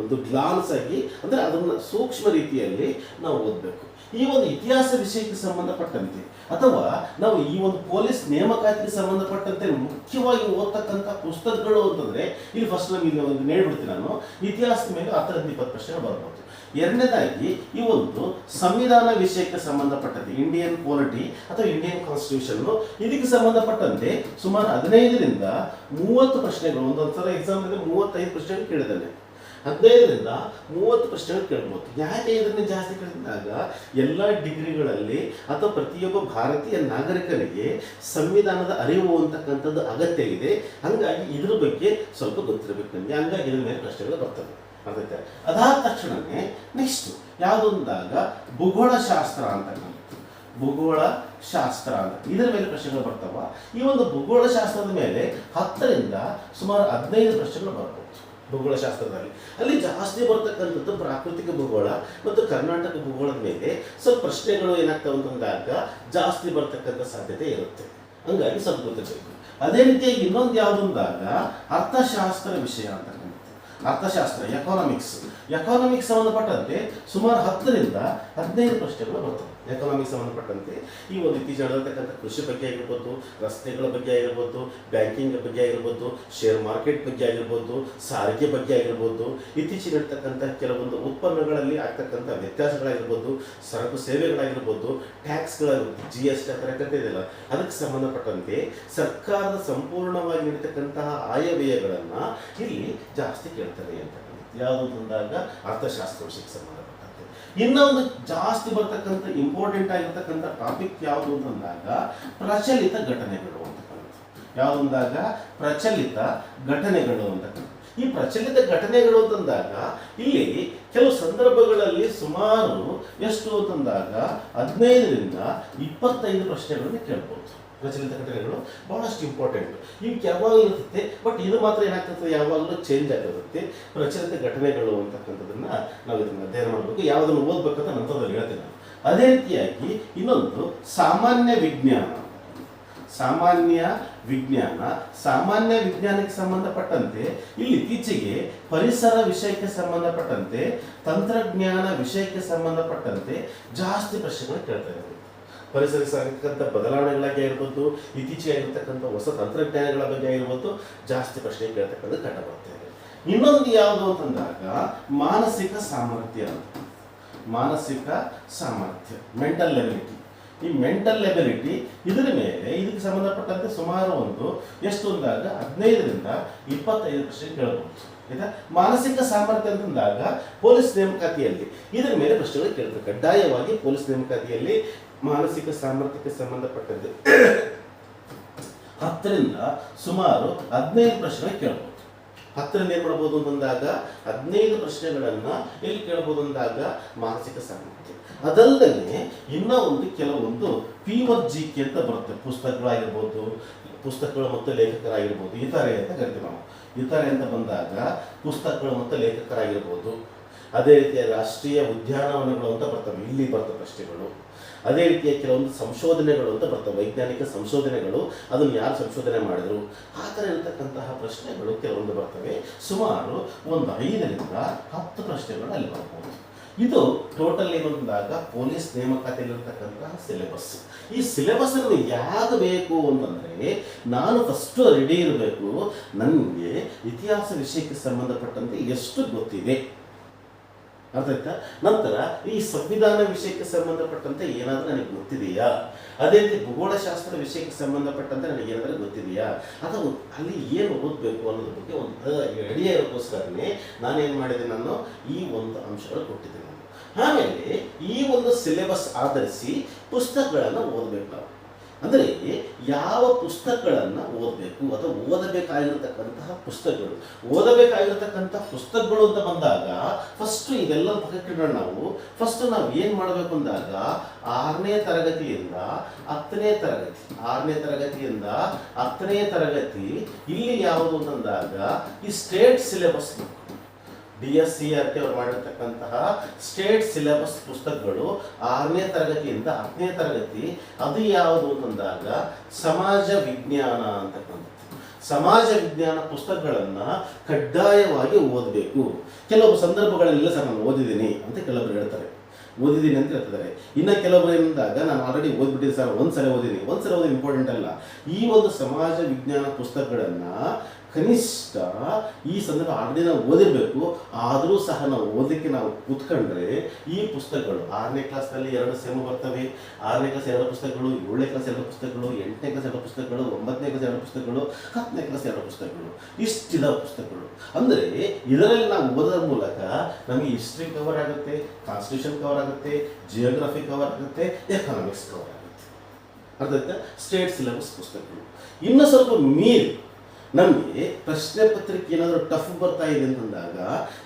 ಒಂದು ಗ್ಲಾನ್ಸ್ ಆಗಿ ಅಂದರೆ ಅದನ್ನು ಸೂಕ್ಷ್ಮ ರೀತಿಯಲ್ಲಿ ನಾವು ಓದಬೇಕು. ಈ ಒಂದು ಇತಿಹಾಸ ವಿಷಯಕ್ಕೆ ಸಂಬಂಧಪಟ್ಟಂತೆ ಅಥವಾ ನಾವು ಈ ಒಂದು ಪೊಲೀಸ್ ನೇಮಕಾತಿಗೆ ಸಂಬಂಧಪಟ್ಟಂತೆ ಮುಖ್ಯವಾಗಿ ಓದ್ತಕ್ಕಂಥ ಪುಸ್ತಕಗಳು ಅಂತಂದರೆ ಇಲ್ಲಿ ಫಸ್ಟ್ ನಮಗೆ ಒಂದು ನೇಡ್ಬಿಡ್ತೀನಿ ನಾನು. ಇತಿಹಾಸದ ಮೇಲೆ 10ರಿಂದ 20 ಪ್ರಶ್ನೆಗಳು ಬರ್ಬೋದು. ಎರಡನೇದಾಗಿ ಈ ಒಂದು ಸಂವಿಧಾನ ವಿಷಯಕ್ಕೆ ಸಂಬಂಧಪಟ್ಟಂತೆ ಇಂಡಿಯನ್ ಪಾಲಿಟಿ ಅಥವಾ ಇಂಡಿಯನ್ ಕಾನ್ಸ್ಟಿಟ್ಯೂಷನ್, ಇದಕ್ಕೆ ಸಂಬಂಧಪಟ್ಟಂತೆ ಸುಮಾರು 15ರಿಂದ 30 ಪ್ರಶ್ನೆಗಳು. ಒಂದೊಂದ್ಸಲ ಎಕ್ಸಾಮ್ನಲ್ಲಿ 35 ಪ್ರಶ್ನೆಗಳು ಕೇಳಿದ್ದಾನೆ. 15ರಿಂದ 30 ಪ್ರಶ್ನೆಗಳು ಕೇಳ್ಬೋದು. ಯಾಕೆ ಇದನ್ನು ಜಾಸ್ತಿ ಕೇಳಿದಾಗ ಎಲ್ಲ ಡಿಗ್ರಿಗಳಲ್ಲಿ ಅಥವಾ ಪ್ರತಿಯೊಬ್ಬ ಭಾರತೀಯ ನಾಗರಿಕನಿಗೆ ಸಂವಿಧಾನದ ಅರಿವು ಅಂತಕ್ಕಂಥದ್ದು ಅಗತ್ಯ ಇದೆ. ಹಾಗಾಗಿ ಇದ್ರ ಬಗ್ಗೆ ಸ್ವಲ್ಪ ಗೊತ್ತಿರಬೇಕು ನಮಗೆ. ಹಂಗಾಗಿ ಇದ್ರ ಮೇಲೆ ಪ್ರಶ್ನೆಗಳು ಬರ್ತವೆ. ಅರ್ಥಾಯ್ತಾ? ಅದಾದ ತಕ್ಷಣವೇ ನೆಕ್ಸ್ಟ್ ಯಾವುದು ಅಂದಾಗ ಭೂಗೋಳಶಾಸ್ತ್ರ ಅಂತಕ್ಕಂಥದ್ದು. ಭೂಗೋಳಶಾಸ್ತ್ರ ಅಂತ ಇದರ ಮೇಲೆ ಪ್ರಶ್ನೆಗಳು ಬರ್ತಾವ. ಈ ಒಂದು ಭೂಗೋಳಶಾಸ್ತ್ರದ ಮೇಲೆ 10ರಿಂದ ಸುಮಾರು 15 ಪ್ರಶ್ನೆಗಳು ಬರ್ಬೋದು. ಭೂಗೋಳಶಾಸ್ತ್ರದಲ್ಲಿ ಅಲ್ಲಿ ಜಾಸ್ತಿ ಬರ್ತಕ್ಕಂಥದ್ದು ಪ್ರಾಕೃತಿಕ ಭೂಗೋಳ ಮತ್ತು ಕರ್ನಾಟಕ ಭೂಗೋಳದ ಮೇಲೆ ಸ್ವಲ್ಪ ಪ್ರಶ್ನೆಗಳು ಏನಾಗ್ತವೆ ಅಂತಂದಾಗ ಜಾಸ್ತಿ ಬರ್ತಕ್ಕಂಥ ಸಾಧ್ಯತೆ ಇರುತ್ತೆ. ಹಂಗಾಗಿ ಸ್ವಲ್ಪ ಗೊತ್ತಿರಬೇಕು. ಅದೇ ರೀತಿಯಾಗಿ ಇನ್ನೊಂದು ಯಾವುದು ಅಂದಾಗ ಅರ್ಥಶಾಸ್ತ್ರ ವಿಷಯ ಅಂತಕ್ಕಂಥದ್ದು. ಅರ್ಥಶಾಸ್ತ್ರ ಎಕಾನಮಿಕ್ಸ್ ಸಂಬಂಧಪಟ್ಟಂತೆ ಸುಮಾರು 10ರಿಂದ 15 ಪ್ರಶ್ನೆಗಳು ಬರ್ತವೆ. ಎಕಾನಮಿಕ್ಸ್ ಸಂಬಂಧಪಟ್ಟಂತೆ ಈ ಒಂದು ಇತ್ತೀಚೆಗೆ ನಡೆದತಕ್ಕಂಥ ಕೃಷಿ ಬಗ್ಗೆ ಆಗಿರ್ಬೋದು, ರಸ್ತೆಗಳ ಬಗ್ಗೆ ಆಗಿರ್ಬೋದು, ಬ್ಯಾಂಕಿಂಗ್ ಬಗ್ಗೆ ಆಗಿರ್ಬೋದು, ಶೇರ್ ಮಾರ್ಕೆಟ್ ಬಗ್ಗೆ ಆಗಿರ್ಬೋದು, ಸಾರಿಗೆ ಬಗ್ಗೆ ಆಗಿರ್ಬೋದು, ಇತ್ತೀಚೆಗೆ ನಡ್ತಕ್ಕಂಥ ಕೆಲವೊಂದು ಉತ್ಪನ್ನಗಳಲ್ಲಿ ಆಗ್ತಕ್ಕಂಥ ವ್ಯತ್ಯಾಸಗಳಾಗಿರ್ಬೋದು, ಸರಕು ಸೇವೆಗಳಾಗಿರ್ಬೋದು, ಟ್ಯಾಕ್ಸ್ಗಳಾಗಿರ್ಬೋದು, GST ಆ ಥರ ಕಟ್ಟಿದೆಯಲ್ಲ, ಅದಕ್ಕೆ ಸಂಬಂಧಪಟ್ಟಂತೆ ಸರ್ಕಾರದ ಸಂಪೂರ್ಣವಾಗಿ ನೀಡತಕ್ಕಂತಹ ಆಯವ್ಯಯಗಳನ್ನು ಇಲ್ಲಿ ಜಾಸ್ತಿ ಕೇಳ್ತಾರೆ ಅಂತಕ್ಕಂಥದ್ದು. ಯಾವುದು ಅಂದಾಗ ಅರ್ಥಶಾಸ್ತ್ರ ವಿಷಯಕ್ಕೆ ಸಂಬಂಧಪಟ್ಟಂತೆ. ಇನ್ನೊಂದು ಜಾಸ್ತಿ ಬರ್ತಕ್ಕಂಥ ಇಂಪಾರ್ಟೆಂಟ್ ಆಗಿರ್ತಕ್ಕಂಥ ಟಾಪಿಕ್ ಯಾವುದು ಅಂತಂದಾಗ ಪ್ರಚಲಿತ ಘಟನೆಗಳು ಅಂತಕ್ಕಂಥದ್ದು. ಯಾವುದು ಅಂದಾಗ ಪ್ರಚಲಿತ ಘಟನೆಗಳು ಅಂತಕ್ಕಂಥದ್ದು. ಈ ಪ್ರಚಲಿತ ಘಟನೆಗಳು ಅಂತಂದಾಗ ಇಲ್ಲಿ ಕೆಲವು ಸಂದರ್ಭಗಳಲ್ಲಿ ಸುಮಾರು ಎಷ್ಟು ಅಂತಂದಾಗ 15ರಿಂದ 25 ಪ್ರಶ್ನೆಗಳನ್ನು ಕೇಳ್ಬೋದು. ಪ್ರಚಲಿತ ಘಟನೆಗಳು ಬಹಳಷ್ಟು ಇಂಪಾರ್ಟೆಂಟ್. ಇವಕ್ಕೆ ಯಾವಾಗಲೂ ಇರ್ತದೆ, ಬಟ್ ಇದು ಮಾತ್ರ ಏನಾಗ್ತದೆ, ಯಾವಾಗಲೂ ಚೇಂಜ್ ಆಗಿರುತ್ತೆ. ಪ್ರಚಲಿತ ಘಟನೆಗಳು ಅಂತಕ್ಕಂಥದ್ದನ್ನು ನಾವು ಇದನ್ನು ಅಧ್ಯಯನ ಮಾಡಬೇಕು. ಯಾವುದನ್ನು ಓದಬೇಕಂತ ನಂತರದಲ್ಲಿ ಹೇಳ್ತೇನೆ ನಾನು. ಅದೇ ರೀತಿಯಾಗಿ ಇನ್ನೊಂದು ಸಾಮಾನ್ಯ ವಿಜ್ಞಾನಕ್ಕೆ ಸಂಬಂಧಪಟ್ಟಂತೆ ಇಲ್ಲಿ ಇತ್ತೀಚೆಗೆ ಪರಿಸರ ವಿಷಯಕ್ಕೆ ಸಂಬಂಧಪಟ್ಟಂತೆ, ತಂತ್ರಜ್ಞಾನ ವಿಷಯಕ್ಕೆ ಸಂಬಂಧಪಟ್ಟಂತೆ ಜಾಸ್ತಿ ಪ್ರಶ್ನೆಗಳು ಕೇಳ್ತಾ ಇದ್ದಾರೆ. ಪರಿಸರಕ್ಕೆ ಆಗಿರ್ತಕ್ಕಂಥ ಬದಲಾವಣೆಗಳಾಗಿ ಆಗಿರ್ಬೋದು, ಇತ್ತೀಚೆಗೆ ಆಗಿರ್ತಕ್ಕಂಥ ಹೊಸ ತಂತ್ರಜ್ಞಾನಗಳ ಬಗ್ಗೆ ಆಗಿರ್ಬೋದು, ಜಾಸ್ತಿ ಪ್ರಶ್ನೆ ಕೇಳ್ತಕ್ಕಂಥ ಕಂಡು ಬರ್ತಾ ಇದೆ. ಇನ್ನೊಂದು ಯಾವುದು ಅಂತಂದಾಗ ಮಾನಸಿಕ ಸಾಮರ್ಥ್ಯ ಮೆಂಟಲ್ ಎಬಿಲಿಟಿ. ಈ ಮೆಂಟಲ್ ಎಬಿಲಿಟಿ ಇದರ ಮೇಲೆ ಇದಕ್ಕೆ ಸಂಬಂಧಪಟ್ಟಂತೆ ಸುಮಾರು ಒಂದು ಎಷ್ಟು ಅಂದಾಗ 15ರಿಂದ 25 ಪ್ರಶ್ನೆ ಕೇಳಬಹುದು. ಆಯ್ತಾ? ಮಾನಸಿಕ ಸಾಮರ್ಥ್ಯ ಅಂತಂದಾಗ ಪೊಲೀಸ್ ನೇಮಕಾತಿಯಲ್ಲಿ ಇದರ ಮೇಲೆ ಪ್ರಶ್ನೆಗಳು ಕೇಳ್ತಾರೆ. ಕಡ್ಡಾಯವಾಗಿ ಪೊಲೀಸ್ ನೇಮಕಾತಿಯಲ್ಲಿ ಮಾನಸಿಕ ಸಾಮರ್ಥ್ಯಕ್ಕೆ ಸಂಬಂಧಪಟ್ಟಂತೆ 10ರಿಂದ ಸುಮಾರು 15 ಪ್ರಶ್ನೆಗಳು ಕೇಳಬಹುದು. 10ರಿಂದ ಏನು ಮಾಡ್ಬೋದು ಅಂತಂದಾಗ 15 ಪ್ರಶ್ನೆಗಳನ್ನು ಎಲ್ಲಿ ಕೇಳ್ಬೋದು ಅಂದಾಗ ಮಾನಸಿಕ ಸಾಮರ್ಥ್ಯ. ಅದಲ್ಲದೆ ಇನ್ನೂ ಒಂದು ಕೆಲವೊಂದು ಪ್ಯೂರ್ GK ಅಂತ ಬರುತ್ತೆ. ಪುಸ್ತಕಗಳಾಗಿರ್ಬೋದು, ಪುಸ್ತಕಗಳು ಮತ್ತು ಲೇಖಕರಾಗಿರ್ಬೋದು, ಇತರೆ ಅಂತ ಕರಿತೀವಿ ನಾವು. ಇತರೆ ಅಂತ ಬಂದಾಗ ಪುಸ್ತಕಗಳು ಮತ್ತು ಲೇಖಕರಾಗಿರ್ಬೋದು. ಅದೇ ರೀತಿಯ ರಾಷ್ಟ್ರೀಯ ಉದ್ಯಾನವನಗಳು ಅಂತ ಬರ್ತವೆ, ಇಲ್ಲಿ ಬರ್ತವೆ ಪ್ರಶ್ನೆಗಳು. ಅದೇ ರೀತಿಯ ಕೆಲವೊಂದು ಸಂಶೋಧನೆಗಳು ಅಂತ ಬರ್ತವೆ, ವೈಜ್ಞಾನಿಕ ಸಂಶೋಧನೆಗಳು, ಅದನ್ನು ಯಾರು ಸಂಶೋಧನೆ ಮಾಡಿದರು, ಆ ಥರ ಇರತಕ್ಕಂತಹ ಪ್ರಶ್ನೆಗಳು ಕೆಲವೊಂದು ಬರ್ತವೆ. ಸುಮಾರು ಒಂದು 5ರಿಂದ 10 ಪ್ರಶ್ನೆಗಳು ಅಲ್ಲಿ ಬರ್ಬೋದು. ಇದು ಟೋಟಲ್ ಏನಂದಾಗ ಪೊಲೀಸ್ ನೇಮಕಾತಿಯಲ್ಲಿರ್ತಕ್ಕಂತಹ ಸಿಲೆಬಸ್. ಈ ಸಿಲೆಬಸ್ಸನ್ನು ಯಾವುದು ಬೇಕು ಅಂತಂದರೆ, ನಾನು ಫಸ್ಟು ರೆಡಿ ಇರಬೇಕು, ನನಗೆ ಇತಿಹಾಸ ವಿಷಯಕ್ಕೆ ಸಂಬಂಧಪಟ್ಟಂತೆ ಎಷ್ಟು ಗೊತ್ತಿದೆ, ಅರ್ಥ ಆಯ್ತಾ? ನಂತರ ಈ ಸಂವಿಧಾನ ವಿಷಯಕ್ಕೆ ಸಂಬಂಧಪಟ್ಟಂತೆ ಏನಾದರೂ ನನಗೆ ಗೊತ್ತಿದೆಯಾ, ಅದೇ ರೀತಿ ಭೂಗೋಳಶಾಸ್ತ್ರ ವಿಷಯಕ್ಕೆ ಸಂಬಂಧಪಟ್ಟಂತೆ ನನಗೆ ಏನಾದರೂ ಗೊತ್ತಿದೆಯಾ, ಅಥವಾ ಅಲ್ಲಿ ಏನು ಓದಬೇಕು ಅನ್ನೋದ್ರ ಬಗ್ಗೆ ಒಂದು ರೆಡಿ ಇರೋಕ್ಕೋಸ್ಕರನೇ ನಾನೇನು ಮಾಡಿದೆ, ನಾನು ಈ ಒಂದು ಅಂಶಗಳು ಕೊಟ್ಟಿದ್ದೆ. ಆಮೇಲೆ ಈ ಒಂದು ಸಿಲೆಬಸ್ ಆಧರಿಸಿ ಪುಸ್ತಕಗಳನ್ನು ಓದಬೇಕು ನಾವು. ಅಂದರೆ ಯಾವ ಪುಸ್ತಕಗಳನ್ನು ಓದಬೇಕು ಅಥವಾ ಓದಬೇಕಾಗಿರತಕ್ಕಂತಹ ಪುಸ್ತಕಗಳು. ಓದಬೇಕಾಗಿರತಕ್ಕಂತಹ ಪುಸ್ತಕಗಳು ಅಂತ ಬಂದಾಗ ಫಸ್ಟು ಇದೆಲ್ಲ ಪಕ್ಕಕ್ಕಿಡೋಣ. ಫಸ್ಟ್ ನಾವು ಏನು ಮಾಡಬೇಕು ಅಂದಾಗ 6ನೇ ತರಗತಿಯಿಂದ 10ನೇ ತರಗತಿ, 6ನೇ ತರಗತಿಯಿಂದ 10ನೇ ತರಗತಿ ಇಲ್ಲಿ ಯಾವುದು ಅಂತಂದಾಗ ಈ ಸ್ಟೇಟ್ ಸಿಲೆಬಸ್, DSCRT ಅವರು ಮಾಡಿರ್ತಕ್ಕಂತಹ ಸ್ಟೇಟ್ ಸಿಲೆಬಸ್ ಪುಸ್ತಕಗಳು 6ನೇ ತರಗತಿಯಿಂದ 10ನೇ ತರಗತಿ. ಅದು ಯಾವುದು ಅಂತಂದಾಗ ಸಮಾಜ ವಿಜ್ಞಾನ ಅಂತಕ್ಕಂಥದ್ದು. ಸಮಾಜ ವಿಜ್ಞಾನ ಪುಸ್ತಕಗಳನ್ನು ಕಡ್ಡಾಯವಾಗಿ ಓದಬೇಕು. ಕೆಲವು ಸಂದರ್ಭಗಳಲ್ಲಿ ಸರ್ ನಾನು ಓದಿದ್ದೀನಿ ಅಂತ ಕೆಲವರು ಹೇಳ್ತಾರೆ, ಓದಿದ್ದೀನಿ ಅಂತ ಹೇಳ್ತಿದ್ದಾರೆ. ಇನ್ನು ಕೆಲವರು ಏನಂದಾಗ ನಾನು ಆಲ್ರೆಡಿ ಓದ್ಬಿಟ್ಟಿದ್ದೀನಿ ಸರ್, ಒಂದ್ಸಲ ಓದಿ ಇಂಪಾರ್ಟೆಂಟ್ ಅಲ್ಲ. ಈ ಒಂದು ಸಮಾಜ ವಿಜ್ಞಾನ ಪುಸ್ತಕಗಳನ್ನು ಕನಿಷ್ಠ ಈ ಸಂದರ್ಭ ಆಲ್ರೆಡಿ ನಾವು ಓದಿರಬೇಕು. ಆದರೂ ಸಹ ನಾವು ಓದಲಿಕ್ಕೆ ನಾವು ಕೂತ್ಕೊಂಡ್ರೆ ಈ ಪುಸ್ತಕಗಳು 6ನೇ ಕ್ಲಾಸ್ನಲ್ಲಿ 2 ಸೇಮ್ ಬರ್ತವೆ. 6ನೇ ಕ್ಲಾಸ್ 2 ಪುಸ್ತಕಗಳು, 7ನೇ ಕ್ಲಾಸ್ 2 ಪುಸ್ತಕಗಳು, 8ನೇ ಕ್ಲಾಸ್ 2 ಪುಸ್ತಕಗಳು, 9ನೇ ಕ್ಲಾಸ್ 2 ಪುಸ್ತಕಗಳು, 10ನೇ ಕ್ಲಾಸ್ 2 ಪುಸ್ತಕಗಳು, ಇಷ್ಟಿದ ಪುಸ್ತಕಗಳು. ಅಂದರೆ ಇದರಲ್ಲಿ ನಾವು ಓದೋದ್ರ ಮೂಲಕ ನಮಗೆ ಹಿಸ್ಟ್ರಿ ಕವರ್ ಆಗುತ್ತೆ, ಕಾನ್ಸ್ಟಿಟ್ಯೂಷನ್ ಕವರ್ ಆಗುತ್ತೆ, ಜಿಯೋಗ್ರಫಿ ಕವರ್ ಆಗುತ್ತೆ, ಎಕನಾಮಿಕ್ಸ್ ಕವರ್ ಆಗುತ್ತೆ. ಅರ್ಥ ಆಯ್ತಾ? ಸ್ಟೇಟ್ ಸಿಲೆಬಸ್ ಪುಸ್ತಕಗಳು. ಇನ್ನು ಸ್ವಲ್ಪ ಮೀರಿ ನಮಗೆ ಪ್ರಶ್ನೆ ಪತ್ರಿಕೆ ಏನಾದರೂ ಟಫ್ ಬರ್ತಾ ಇದೆ ಅಂತಂದಾಗ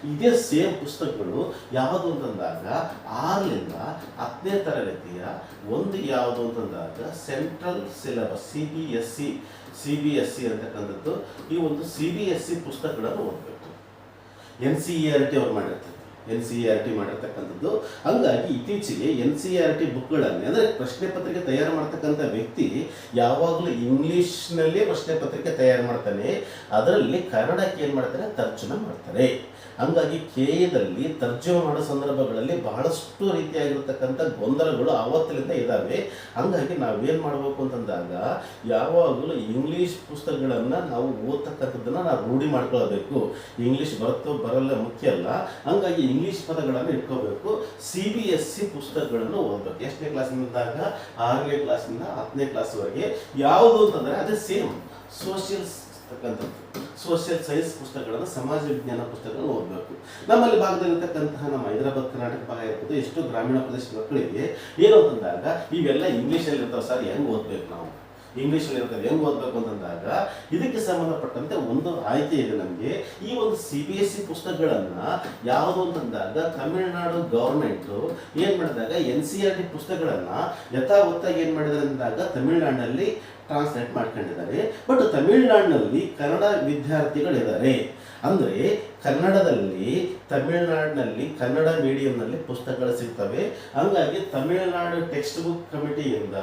ಇದೇ ಸೇಮ್ ಪುಸ್ತಕಗಳು ಯಾವುದು ಅಂತಂದಾಗ 6ರಿಂದ 10ನೇ ತರಗತಿಯ ಒಂದು ಯಾವುದು ಅಂತಂದಾಗ ಸೆಂಟ್ರಲ್ ಸಿಲೆಬಸ್ CBSE ಅಂತಕ್ಕಂಥದ್ದು. ಈ ಒಂದು CBSE ಪುಸ್ತಕಗಳನ್ನು ಓದಬೇಕು. NCERT ಅವರು ಮಾಡಿರ್ತಾರೆ, NCERT ಮಾಡಿರ್ತಕ್ಕಂಥದ್ದು. ಹಂಗಾಗಿ ಇತ್ತೀಚೆಗೆ NCERT ಬುಕ್ಗಳಲ್ಲಿ ಅಂದರೆ ಪ್ರಶ್ನೆ ಪತ್ರಿಕೆ ತಯಾರು ಮಾಡ್ತಕ್ಕಂಥ ವ್ಯಕ್ತಿ ಯಾವಾಗಲೂ ಇಂಗ್ಲೀಷ್ನಲ್ಲೇ ಪ್ರಶ್ನೆ ಪತ್ರಿಕೆ ತಯಾರು ಮಾಡ್ತಾನೆ, ಅದರಲ್ಲಿ ಕನ್ನಡಕ್ಕೆ ಏನು ಮಾಡ್ತಾರೆ, ತರ್ಜುಮೆ ಮಾಡ್ತಾರೆ. ಹಂಗಾಗಿ KAದಲ್ಲಿ ತರ್ಜುಮೆ ಮಾಡೋ ಸಂದರ್ಭಗಳಲ್ಲಿ ಬಹಳಷ್ಟು ರೀತಿಯಾಗಿರ್ತಕ್ಕಂಥ ಗೊಂದಲಗಳು ಆವತ್ತಿನಿಂದ ಇದ್ದಾವೆ. ಹಂಗಾಗಿ ನಾವೇನು ಮಾಡಬೇಕು ಅಂತಂದಾಗ ಯಾವಾಗಲೂ ಇಂಗ್ಲೀಷ್ ಪುಸ್ತಕಗಳನ್ನು ನಾವು ಓದ್ತಕ್ಕಂಥದ್ದನ್ನು ನಾವು ರೂಢಿ ಮಾಡ್ಕೊಳ್ಬೇಕು. ಇಂಗ್ಲೀಷ್ ಬರುತ್ತೋ ಬರಲ್ಲ ಮುಖ್ಯ ಅಲ್ಲ. ಹಂಗಾಗಿ ಇಂಗ್ಲೀಷ್ ಪದಗಳನ್ನು ಇಟ್ಕೋಬೇಕು. CBSE ಪುಸ್ತಕಗಳನ್ನು ಓದಬೇಕು. ಎಷ್ಟನೇ ಕ್ಲಾಸಿನಿಂದಾಗ 6ನೇ ಕ್ಲಾಸಿಂದ 10ನೇ ಕ್ಲಾಸ್ವರೆಗೆ. ಯಾವುದು ಅಂತಂದರೆ ಅದೇ ಸೇಮ್ ಸೋಷಿಯಲ್ ಸೈನ್ಸ್ ಪುಸ್ತಕಗಳನ್ನು, ಸಮಾಜ ವಿಜ್ಞಾನ ಪುಸ್ತಕಗಳನ್ನು ಓದಬೇಕು. ನಮ್ಮಲ್ಲಿ ಭಾಗದಲ್ಲಿರ್ತಕ್ಕಂತಹ ನಮ್ಮ ಹೈದರಾಬಾದ್ ಕರ್ನಾಟಕ ಭಾಗ ಇರ್ಬೋದು, ಎಷ್ಟು ಗ್ರಾಮೀಣ ಪ್ರದೇಶದ ಮಕ್ಕಳಿಗೆ ಏನು ಅಂತಂದಾಗ ಇವೆಲ್ಲ ಇಂಗ್ಲೀಷಲ್ಲಿ ಇರ್ತಾವೆ ಸರ್, ಹೆಂಗೆ ಓದಬೇಕು ನಾವು, ಇಂಗ್ಲೀಷಲ್ಲಿ ಇರ್ತವೆ ಹೆಂಗೆ ಓದಬೇಕು ಅಂತಂದಾಗ ಇದಕ್ಕೆ ಸಂಬಂಧಪಟ್ಟಂತೆ ಒಂದು ಆಯ್ಕೆ ಇದೆ ನಮಗೆ. ಈ ಒಂದು CBSE ಪುಸ್ತಕಗಳನ್ನು ಯಾವುದು ಅಂತಂದಾಗ ತಮಿಳುನಾಡು ಗೌರ್ಮೆಂಟು ಏನು ಮಾಡಿದಾಗ NCERT ಪುಸ್ತಕಗಳನ್ನು ಯಥಾವತ್ತಾಗಿ ಏನು ಮಾಡಿದ್ದಾರೆ ಅಂದಾಗ ತಮಿಳುನಾಡಿನಲ್ಲಿ ಟ್ರಾನ್ಸ್ಲೇಟ್ ಮಾಡ್ಕೊಂಡಿದ್ದಾರೆ. ಬಟ್ ತಮಿಳುನಾಡಿನಲ್ಲಿ ಕನ್ನಡ ವಿದ್ಯಾರ್ಥಿಗಳಿದ್ದಾರೆ. ಅಂದರೆ ಕನ್ನಡದಲ್ಲಿ ತಮಿಳುನಾಡಿನಲ್ಲಿ ಕನ್ನಡ ಮೀಡಿಯಂನಲ್ಲಿ ಪುಸ್ತಕಗಳು ಸಿಗ್ತವೆ. ಹಂಗಾಗಿ ತಮಿಳುನಾಡು ಟೆಕ್ಸ್ಟ್ ಬುಕ್ ಕಮಿಟಿಯಿಂದ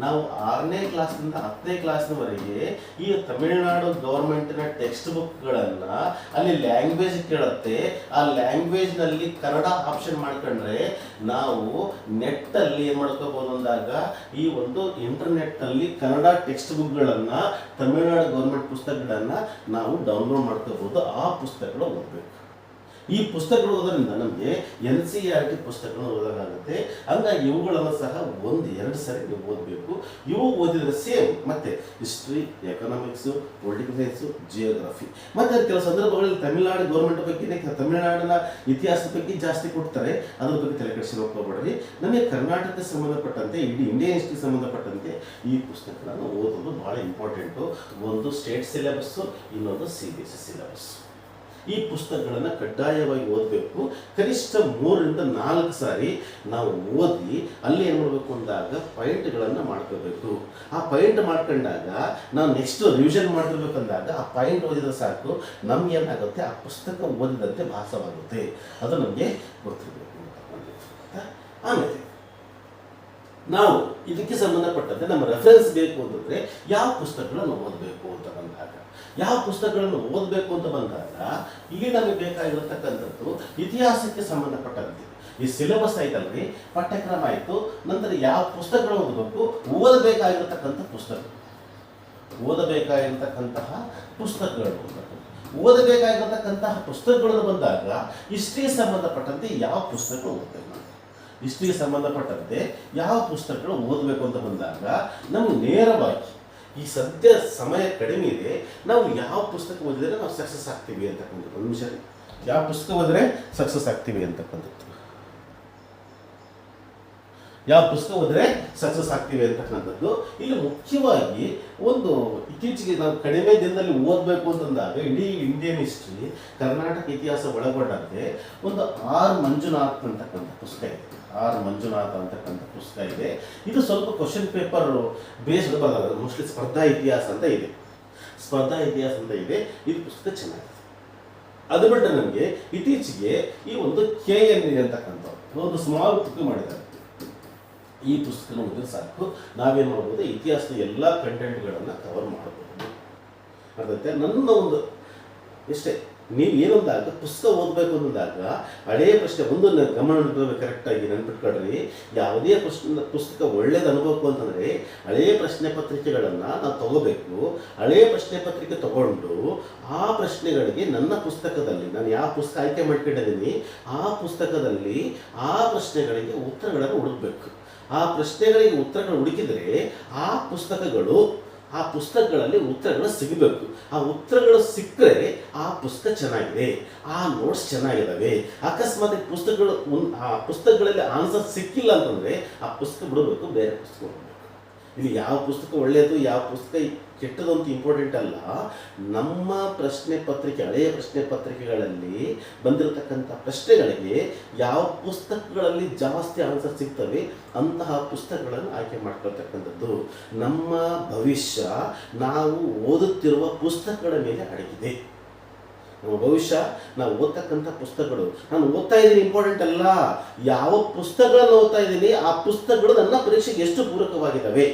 ನಾವು 6ನೇ ಕ್ಲಾಸ್ನಿಂದ 10ನೇ ಕ್ಲಾಸ್ನವರೆಗೆ ಈ ತಮಿಳುನಾಡು ಗೌರ್ಮೆಂಟಿನ ಟೆಕ್ಸ್ಟ್ ಬುಕ್ಗಳನ್ನು ಅಲ್ಲಿ ಲ್ಯಾಂಗ್ವೇಜ್ ಕೇಳುತ್ತೆ. ಆ ಲ್ಯಾಂಗ್ವೇಜ್ನಲ್ಲಿ ಕನ್ನಡ ಆಪ್ಷನ್ ಮಾಡ್ಕೊಂಡ್ರೆ ನಾವು ನೆಟ್ಟಲ್ಲಿ ಏನು ಮಾಡ್ಕೋಬೋದು ಅಂದಾಗ ಈ ಒಂದು ಇಂಟರ್ನೆಟ್ನಲ್ಲಿ ಕನ್ನಡ ಟೆಕ್ಸ್ಟ್ ಬುಕ್ಗಳನ್ನು, ತಮಿಳುನಾಡು ಗೌರ್ಮೆಂಟ್ ಪುಸ್ತಕಗಳನ್ನು ನಾವು ಡೌನ್ಲೋಡ್ ಮಾಡ್ಕೋಬೋದು. ಆ ಪುಸ್ತಕಗಳು ಓದಬೇಕು. ಈ ಪುಸ್ತಕಗಳು ಓದೋದ್ರಿಂದ ನಮಗೆ NCERT ಪುಸ್ತಕಗಳು ಓದೋಕ್ಕಾಗುತ್ತೆ. ಹಂಗಾಗಿ ಇವುಗಳನ್ನು ಸಹ 1-2 ಸರಿ ನೀವು ಓದಬೇಕು. ಇವು ಓದಿದರೆ ಸೇಮ್ ಮತ್ತೆ history, economics, political science, geography. ಮತ್ತು ಕೆಲವು ಸಂದರ್ಭಗಳಲ್ಲಿ ತಮಿಳುನಾಡು ಗೌರ್ಮೆಂಟ್ ಬಗ್ಗೆ, ತಮಿಳುನಾಡಿನ ಇತಿಹಾಸದ ಬಗ್ಗೆ ಜಾಸ್ತಿ ಕೊಡ್ತಾರೆ. ಅದ್ರ ಬಗ್ಗೆ ತಲೆ ಕೆಡಿಸ್ಕೊಳ್ಳೋಕೆ ಹೋಗ್ಬೇಡ್ರಿ. ನಮಗೆ ಕರ್ನಾಟಕಕ್ಕೆ ಸಂಬಂಧಪಟ್ಟಂತೆ, ಇಡೀ ಇಂಡಿಯನ್ ಹಿಸ್ಟ್ರಿಗೆ ಸಂಬಂಧಪಟ್ಟಂತೆ ಈ ಪುಸ್ತಕಗಳನ್ನು ಓದೋದು ಭಾಳ ಇಂಪಾರ್ಟೆಂಟು. ಒಂದು ಸ್ಟೇಟ್ ಸಿಲೆಬಸ್ಸು, ಇನ್ನೊಂದು CBSE ಸಿಲೆಬಸ್. ಈ ಪುಸ್ತಕಗಳನ್ನು ಕಡ್ಡಾಯವಾಗಿ ಓದಬೇಕು. ಕನಿಷ್ಠ 3-4 ಸಾರಿ ನಾವು ಓದಿ ಅಲ್ಲಿ ಏನು ಮಾಡಬೇಕು ಅಂದಾಗ ಪಾಯಿಂಟ್ಗಳನ್ನು ಮಾಡ್ಕೋಬೇಕು. ಆ ಪಾಯಿಂಟ್ ಮಾಡ್ಕೊಂಡಾಗ ನಾವು ನೆಕ್ಸ್ಟ್ ರಿವಿಷನ್ ಮಾಡ್ತಿರ್ಬೇಕಂದಾಗ ಆ ಪಾಯಿಂಟ್ ಓದಿದ್ರೆ ಸಾಕು, ನಮ್ಗೆ ಏನಾಗುತ್ತೆ ಆ ಪುಸ್ತಕ ಓದಿದಂತೆ ಭಾಸವಾಗುತ್ತೆ. ಅದು ನಮಗೆ ಗೊತ್ತಿರಬೇಕು ಅಂತ. ಆಮೇಲೆ ನಾವು ಇದಕ್ಕೆ ಸಂಬಂಧಪಟ್ಟಂತೆ ನಮ್ಮ ರೆಫರೆನ್ಸ್ ಬೇಕು ಅಂತಂದರೆ ಯಾವ ಪುಸ್ತಕಗಳನ್ನು ಓದಬೇಕು ಅಂತ ಬಂದಾಗ, ಯಾವ ಪುಸ್ತಕಗಳನ್ನು ಓದಬೇಕು ಅಂತ ಬಂದಾಗ ಇಲ್ಲಿ ನಮಗೆ ಬೇಕಾಗಿರತಕ್ಕಂಥದ್ದು ಇತಿಹಾಸಕ್ಕೆ ಸಂಬಂಧಪಟ್ಟಂತೆ ಈ ಸಿಲೆಬಸ್ ಆಯ್ತಲ್ರಿ, ಪಠ್ಯಕ್ರಮ ಆಯಿತು, ನಂತರ ಯಾವ ಪುಸ್ತಕಗಳು ಓದಬೇಕು, ಓದಬೇಕಾಗಿರತಕ್ಕಂತಹ ಪುಸ್ತಕಗಳು ಬಂದಾಗ ಹಿಸ್ಟ್ರಿಗೆ ಸಂಬಂಧಪಟ್ಟಂತೆ ಯಾವ ಪುಸ್ತಕ ಓದಬೇಕು, ಹಿಸ್ಟ್ರಿಗೆ ಸಂಬಂಧಪಟ್ಟಂತೆ ಯಾವ ಪುಸ್ತಕಗಳು ಓದಬೇಕು ಅಂತ ಬಂದಾಗ ನಮಗೆ ನೇರವಾಗಿ ಈ ಸದ್ಯ ಸಮಯ ಕಡಿಮೆ ಇದೆ, ನಾವು ಯಾವ ಪುಸ್ತಕ ಓದಿದರೆ ನಾವು ಸಕ್ಸಸ್ ಆಗ್ತೀವಿ ಅಂತಕ್ಕಂಥದ್ದು. ಒಂದು ನಿಮಿಷ, ಯಾವ ಪುಸ್ತಕ ಓದಿದ್ರೆ ಸಕ್ಸಸ್ ಆಗ್ತೀವಿ ಅಂತಕ್ಕಂಥದ್ದು, ಯಾವ ಪುಸ್ತಕ ಓದಿದ್ರೆ ಸಕ್ಸಸ್ ಆಗ್ತೀವಿ ಅಂತಕ್ಕಂಥದ್ದು. ಇಲ್ಲಿ ಮುಖ್ಯವಾಗಿ ಒಂದು ಇತ್ತೀಚೆಗೆ ನಾವು ಕಡಿಮೆ ದಿನದಲ್ಲಿ ಓದಬೇಕು ಅಂತಂದಾಗ ಇಡೀ ಇಂಡಿಯನ್ ಹಿಸ್ಟ್ರಿ, ಕರ್ನಾಟಕ ಇತಿಹಾಸ ಒಳಗೊಂಡಂತೆ ಒಂದು ಆರ್ ಮಂಜುನಾಥ್ ಅಂತಕ್ಕಂಥ ಪುಸ್ತಕ ಇದೆ. ಅಂತಕ್ಕಂಥ ಪುಸ್ತಕ ಇದೆ. ಇದು ಸ್ವಲ್ಪ ಕ್ವಶನ್ ಪೇಪರ್ ಬೇಸ್ಡ್ ಬರೋದು, ಮೋಸ್ಟ್ಲಿ ಸ್ಪರ್ಧಾ ಇತಿಹಾಸ ಅಂತ ಇದೆ. ಇದು ಪುಸ್ತಕ ಚೆನ್ನಾಗಿದೆ. ಅದು ಬಿಟ್ಟರೆ ನಮಗೆ ಇತ್ತೀಚೆಗೆ ಈ ಒಂದು KN ಅಂತಕ್ಕಂಥ ಒಂದು ಸ್ಮಾಲ್ ಬುಕ್ ಮಾಡಿದ್ದಾರೆ. ಈ ಪುಸ್ತಕ ಓದಿದ್ರೆ ಸಾಕು, ನಾವೇನು ಮಾಡ್ಬೋದು, ಇತಿಹಾಸದ ಎಲ್ಲ ಕಂಟೆಂಟ್ಗಳನ್ನು ಕವರ್ ಮಾಡಬಹುದು. ಅದಂತೆ ನನ್ನ ಒಂದು ಎಷ್ಟೇ ನೀವು ಏನೊಂದಾಗ ಪುಸ್ತಕ ಓದಬೇಕು ಅಂದಾಗ ಹಳೆಯ ಪ್ರಶ್ನೆ ಒಂದು ಗಮನ ಇಟ್ಕೋಬೇಕು, ಕರೆಕ್ಟಾಗಿ ನೆನ್ಪಿಟ್ಕೊಳ್ರಿ. ಯಾವುದೇ ಪುಸ್ತಕ ಒಳ್ಳೇದು ಅನುಭವಕ್ಕೂ ಅಂತಂದರೆ ಹಳೆಯ ಪ್ರಶ್ನೆ ಪತ್ರಿಕೆಗಳನ್ನು ನಾವು ತಗೋಬೇಕು. ಹಳೆಯ ಪ್ರಶ್ನೆ ಪತ್ರಿಕೆ ತಗೊಂಡು ಆ ಪ್ರಶ್ನೆಗಳಿಗೆ ನನ್ನ ಪುಸ್ತಕದಲ್ಲಿ ನಾನು ಯಾವ ಪುಸ್ತಕ ಆಯ್ಕೆ ಮಾಡ್ಕೊಂಡಿದ್ದೀನಿ ಆ ಪುಸ್ತಕದಲ್ಲಿ ಆ ಪ್ರಶ್ನೆಗಳಿಗೆ ಉತ್ತರಗಳನ್ನು ಹುಡುಕಬೇಕು. ಆ ಪ್ರಶ್ನೆಗಳಿಗೆ ಉತ್ತರಗಳು ಹುಡುಕಿದರೆ ಆ ಪುಸ್ತಕಗಳಲ್ಲಿ ಉತ್ತರಗಳು ಸಿಗಬೇಕು. ಆ ಉತ್ತರಗಳು ಸಿಕ್ಕರೆ ಆ ಪುಸ್ತಕ ಚೆನ್ನಾಗಿದೆ, ಆ ನೋಟ್ಸ್ ಚೆನ್ನಾಗಿದ್ದಾವೆ. ಅಕಸ್ಮಾತ್ ಆ ಪುಸ್ತಕಗಳಲ್ಲಿ ಆನ್ಸರ್ ಸಿಕ್ಕಿಲ್ಲ ಅಂತಂದರೆ ಆ ಪುಸ್ತಕ ಬಿಡಬೇಕು, ಬೇರೆ ಪುಸ್ತಕ ಬಿಡಬೇಕು. ಇಲ್ಲಿ ಯಾವ ಪುಸ್ತಕ ಒಳ್ಳೆಯದು ಯಾವ ಪುಸ್ತಕ ಕೆಟ್ಟದು ಅಂತ ಇಂಪಾರ್ಟೆಂಟ್ ಅಲ್ಲ. ನಮ್ಮ ಪ್ರಶ್ನೆ ಪತ್ರಿಕೆ, ಹಳೆಯ ಪ್ರಶ್ನೆ ಪತ್ರಿಕೆಗಳಲ್ಲಿ ಬಂದಿರತಕ್ಕಂಥ ಪ್ರಶ್ನೆಗಳಿಗೆ ಯಾವ ಪುಸ್ತಕಗಳಲ್ಲಿ ಜಾಸ್ತಿ ಆನ್ಸರ್ ಸಿಗ್ತವೆ ಅಂತಹ ಪುಸ್ತಕಗಳನ್ನು ಆಯ್ಕೆ ಮಾಡ್ಕೊಳ್ತಕ್ಕಂಥದ್ದು. ನಮ್ಮ ಭವಿಷ್ಯ ನಾವು ಓದುತ್ತಿರುವ ಪುಸ್ತಕಗಳ ಮೇಲೆ ಅಡಗಿದೆ. ನಮ್ಮ ಭವಿಷ್ಯ ನಾವು ಓದ್ತಕ್ಕಂಥ ಪುಸ್ತಕಗಳು, ನಾನು ಓದ್ತಾ ಇದ್ದೀನಿ ಇಂಪಾರ್ಟೆಂಟ್ ಅಲ್ಲ, ಯಾವ ಪುಸ್ತಕಗಳನ್ನು ಓದ್ತಾ ಇದ್ದೀನಿ ಆ ಪುಸ್ತಕಗಳು ನನ್ನ ಪರೀಕ್ಷೆಗೆ ಎಷ್ಟು ಪೂರಕವಾಗಿದ್ದಾವೆ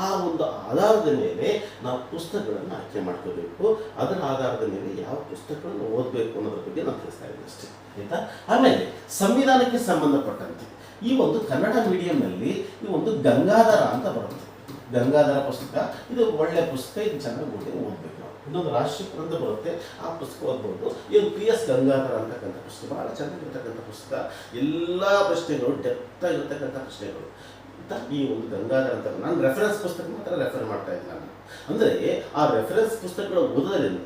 ಆ ಒಂದು ಆಧಾರದ ಮೇಲೆ ನಾವು ಪುಸ್ತಕಗಳನ್ನು ಆಯ್ಕೆ ಮಾಡ್ಕೋಬೇಕು. ಅದರ ಆಧಾರದ ಮೇಲೆ ಯಾವ ಪುಸ್ತಕಗಳನ್ನು ಓದಬೇಕು ಅನ್ನೋದ್ರ ಬಗ್ಗೆ ನಾನು ತಿಳಿಸ್ತಾ ಇದ್ದೀನಿ ಅಷ್ಟೇ, ಆಯಿತಾ. ಆಮೇಲೆ ಸಂವಿಧಾನಕ್ಕೆ ಸಂಬಂಧಪಟ್ಟಂತೆ ಈ ಒಂದು ಕನ್ನಡ ಮೀಡಿಯಂನಲ್ಲಿ ಈ ಒಂದು ಗಂಗಾಧರ ಅಂತ ಬರುತ್ತೆ. ಗಂಗಾಧರ ಪುಸ್ತಕ ಇದು ಒಳ್ಳೆಯ ಪುಸ್ತಕ, ಇದು ಚೆನ್ನಾಗಿ ಓದಬೇಕು ನಾವು. ಇನ್ನೊಂದು ರಾಷ್ಟ್ರೀಯ ಅಂತ ಬರುತ್ತೆ, ಆ ಪುಸ್ತಕ ಓದ್ಬೋದು. ಇದು PS ಗಂಗಾಧರ ಅಂತಕ್ಕಂಥ ಪುಸ್ತಕ ಭಾಳ ಚೆನ್ನಾಗಿರ್ತಕ್ಕಂಥ ಪುಸ್ತಕ. ಎಲ್ಲ ಪ್ರಶ್ನೆಗಳು ಡೆಪ್ತ್ ಆಗಿರ್ತಕ್ಕಂಥ ಪ್ರಶ್ನೆಗಳು ಈ ಒಂದು ಗಂಗಾಧರ ಅಂತ ನಾನು ರೆಫರೆನ್ಸ್ ಪುಸ್ತಕ ಮಾತ್ರ ರೆಫರ್ ಮಾಡ್ತಾ ಇದ್ದೀನಿ ನಾನು. ಅಂದರೆ ಆ ರೆಫರೆನ್ಸ್ ಪುಸ್ತಕಗಳು ಓದೋದ್ರಿಂದ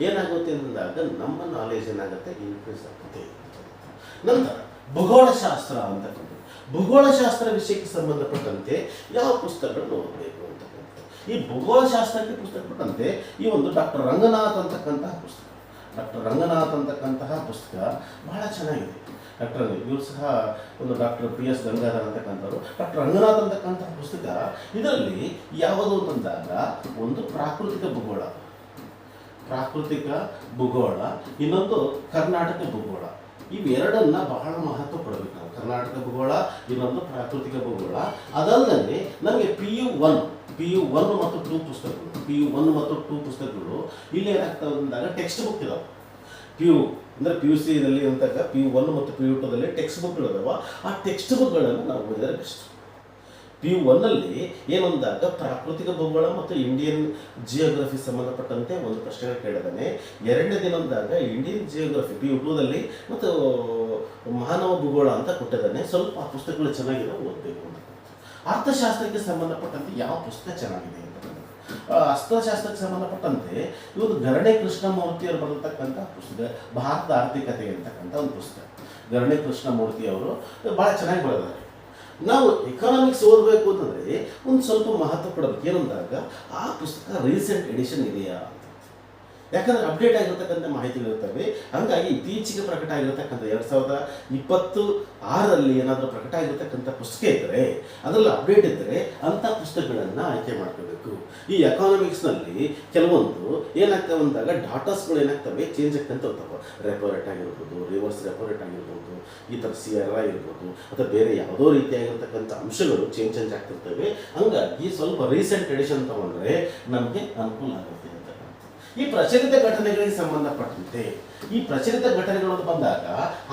ಏನಾಗುತ್ತೆ ಅಂದಾಗ ನಮ್ಮ ನಾಲೆಜ್ ಏನಾಗುತ್ತೆ, ಇನ್ಕ್ರೀಸ್ ಆಗುತ್ತೆ. ನಂತರ ಭೂಗೋಳಶಾಸ್ತ್ರ ಅಂತಕ್ಕಂಥ ಭೂಗೋಳಶಾಸ್ತ್ರ ವಿಷಯಕ್ಕೆ ಸಂಬಂಧಪಟ್ಟಂತೆ ಯಾವ ಪುಸ್ತಕಗಳನ್ನು ಓದಬೇಕು ಅಂತಕ್ಕಂಥ ಈ ಭೂಗೋಳಶಾಸ್ತ್ರಕ್ಕೆ ಪುಸ್ತಕಪಟ್ಟಂತೆ ಈ ಒಂದು ಡಾಕ್ಟರ್ ರಂಗನಾಥ್ ಅಂತಕ್ಕಂತಹ ಪುಸ್ತಕ ಬಹಳ ಚೆನ್ನಾಗಿದೆ. ಇವರು ಸಹ ಒಂದು ಡಾಕ್ಟರ್ PS ಗಂಗಾಧರ ಅಂತಕ್ಕಂಥವ್ರು. ಡಾಕ್ಟರ್ ರಂಗನಾಥ್ ಅಂತಕ್ಕಂತಹ ಪುಸ್ತಕ ಇದರಲ್ಲಿ ಯಾವುದು ಅಂತಂದಾಗ ಒಂದು ಪ್ರಾಕೃತಿಕ ಭೂಗೋಳ, ಇನ್ನೊಂದು ಕರ್ನಾಟಕ ಭೂಗೋಳ. ಇವೆರಡನ್ನ ಬಹಳ ಮಹತ್ವ ಕೊಡಬೇಕು ನಾವು. ಕರ್ನಾಟಕ ಭೂಗೋಳ, ಇನ್ನೊಂದು ಪ್ರಾಕೃತಿಕ ಭೂಗೋಳ. ಅದಲ್ಲದೆ ನಮಗೆ PU1 ಮತ್ತು 2 ಪುಸ್ತಕಗಳು ಇಲ್ಲಿ ಏನಾಗ್ತವೆ ಅಂದಾಗ ಟೆಕ್ಸ್ಟ್ ಬುಕ್ ಇದಾವೆ. PUCದಲ್ಲಿ ಅಂತಾಗ PU1 ಮತ್ತು PU2ದಲ್ಲಿ ಟೆಕ್ಸ್ಟ್ ಬುಕ್ಗಳಿದಾವ. ಆ ಟೆಕ್ಸ್ಟ್ ಬುಕ್ಗಳನ್ನು ನಾವು ಓದಿದರೆ ಬೆಸ್ಟ್. PU1ನಲ್ಲಿ ಏನೊಂದಾಗ ಪ್ರಾಕೃತಿಕ ಭೂಗೋಳ ಮತ್ತು ಇಂಡಿಯನ್ ಜಿಯೋಗ್ರಫಿ ಸಂಬಂಧಪಟ್ಟಂತೆ ಒಂದು ಪ್ರಶ್ನೆಗಳು ಕೇಳಿದ್ದಾನೆ. ಎರಡನೇ ದಿನದಾಗ ಇಂಡಿಯನ್ ಜಿಯೋಗ್ರಫಿ PU2ದಲ್ಲಿ ಮತ್ತು ಮಾನವ ಭೂಗೋಳ ಅಂತ ಕೊಟ್ಟಿದ್ದಾನೆ. ಸ್ವಲ್ಪ ಆ ಪುಸ್ತಕಗಳು ಚೆನ್ನಾಗಿದೆ, ಓದಬೇಕು ಅಂತ. ಅರ್ಥಶಾಸ್ತ್ರಕ್ಕೆ ಸಂಬಂಧಪಟ್ಟಂತೆ ಯಾವ ಪುಸ್ತಕ ಚೆನ್ನಾಗಿದೆ ಅಂತ, ಅರ್ಥಶಾಸ್ತ್ರಕ್ಕೆ ಸಂಬಂಧಪಟ್ಟಂತೆ ಇವತ್ತು ಗರಣೆ ಕೃಷ್ಣಮೂರ್ತಿಯವರು ಬರೆದಿರ್ತಕ್ಕಂಥ ಪುಸ್ತಕ ಭಾರತದ ಆರ್ಥಿಕತೆ ಅಂತಕ್ಕಂಥ ಒಂದು ಪುಸ್ತಕ. ಗರಣೆ ಕೃಷ್ಣಮೂರ್ತಿಯವರು ಭಾಳ ಚೆನ್ನಾಗಿ ಬರೆದಿದ್ದಾರೆ. ನಾವು ಎಕನಾಮಿಕ್ಸ್ ಓದಬೇಕು ಅಂತಂದರೆ ಒಂದು ಸ್ವಲ್ಪ ಮಹತ್ವ ಕೊಡಬೇಕು. ಏನಂದಾಗ ಆ ಪುಸ್ತಕ ರೀಸೆಂಟ್ ಎಡಿಷನ್ ಇದೆಯಾ ಅಂತ. ಯಾಕಂದರೆ ಅಪ್ಡೇಟ್ ಆಗಿರತಕ್ಕಂಥ ಮಾಹಿತಿಗಳಿರ್ತವೆ. ಹಂಗಾಗಿ ಇತ್ತೀಚೆಗೆ ಪ್ರಕಟ ಆಗಿರತಕ್ಕಂಥ 2026ರಲ್ಲಿ ಏನಾದರೂ ಪ್ರಕಟ ಆಗಿರತಕ್ಕಂಥ ಪುಸ್ತಕ ಇದ್ದರೆ, ಅದರಲ್ಲಿ ಅಪ್ಡೇಟ್ ಇದ್ದರೆ ಅಂಥ ಪುಸ್ತಕಗಳನ್ನು ಆಯ್ಕೆ ಮಾಡ್ಕೋಬೇಕು. ಈ ಎಕಾನಮಿಕ್ಸ್ನಲ್ಲಿ ಕೆಲವೊಂದು ಏನಾಗ್ತವೆ ಅಂದಾಗ ಡಾಟಾಸ್ಗಳು ಏನಾಗ್ತವೆ, ಚೇಂಜ್ ಆಗ್ತಂತ ಹೋಗ್ತವೆ. ರೆಪೋ ರೇಟ್ ಆಗಿರ್ಬೋದು, ರಿವರ್ಸ್ ರೆಪೋ ರೇಟ್ ಆಗಿರ್ಬೋದು, ಈ ಥರ CRR ಆಗಿರ್ಬೋದು, ಅಥವಾ ಬೇರೆ ಯಾವುದೋ ರೀತಿಯಾಗಿರ್ತಕ್ಕಂಥ ಅಂಶಗಳು ಚೇಂಜ್ ಆಗ್ತಿರ್ತವೆ. ಹಂಗಾಗಿ ಸ್ವಲ್ಪ ರೀಸೆಂಟ್ ಎಡಿಷನ್ ತಗೊಂಡ್ರೆ ನಮಗೆ ಅನುಕೂಲ ಆಗುತ್ತೆ ಅಂತಕ್ಕಂಥ. ಈ ಪ್ರಚಲಿತ ಘಟನೆಗಳಿಗೆ ಸಂಬಂಧಪಟ್ಟಂತೆ, ಈ ಪ್ರಚಲಿತ ಘಟನೆಗಳು ಬಂದಾಗ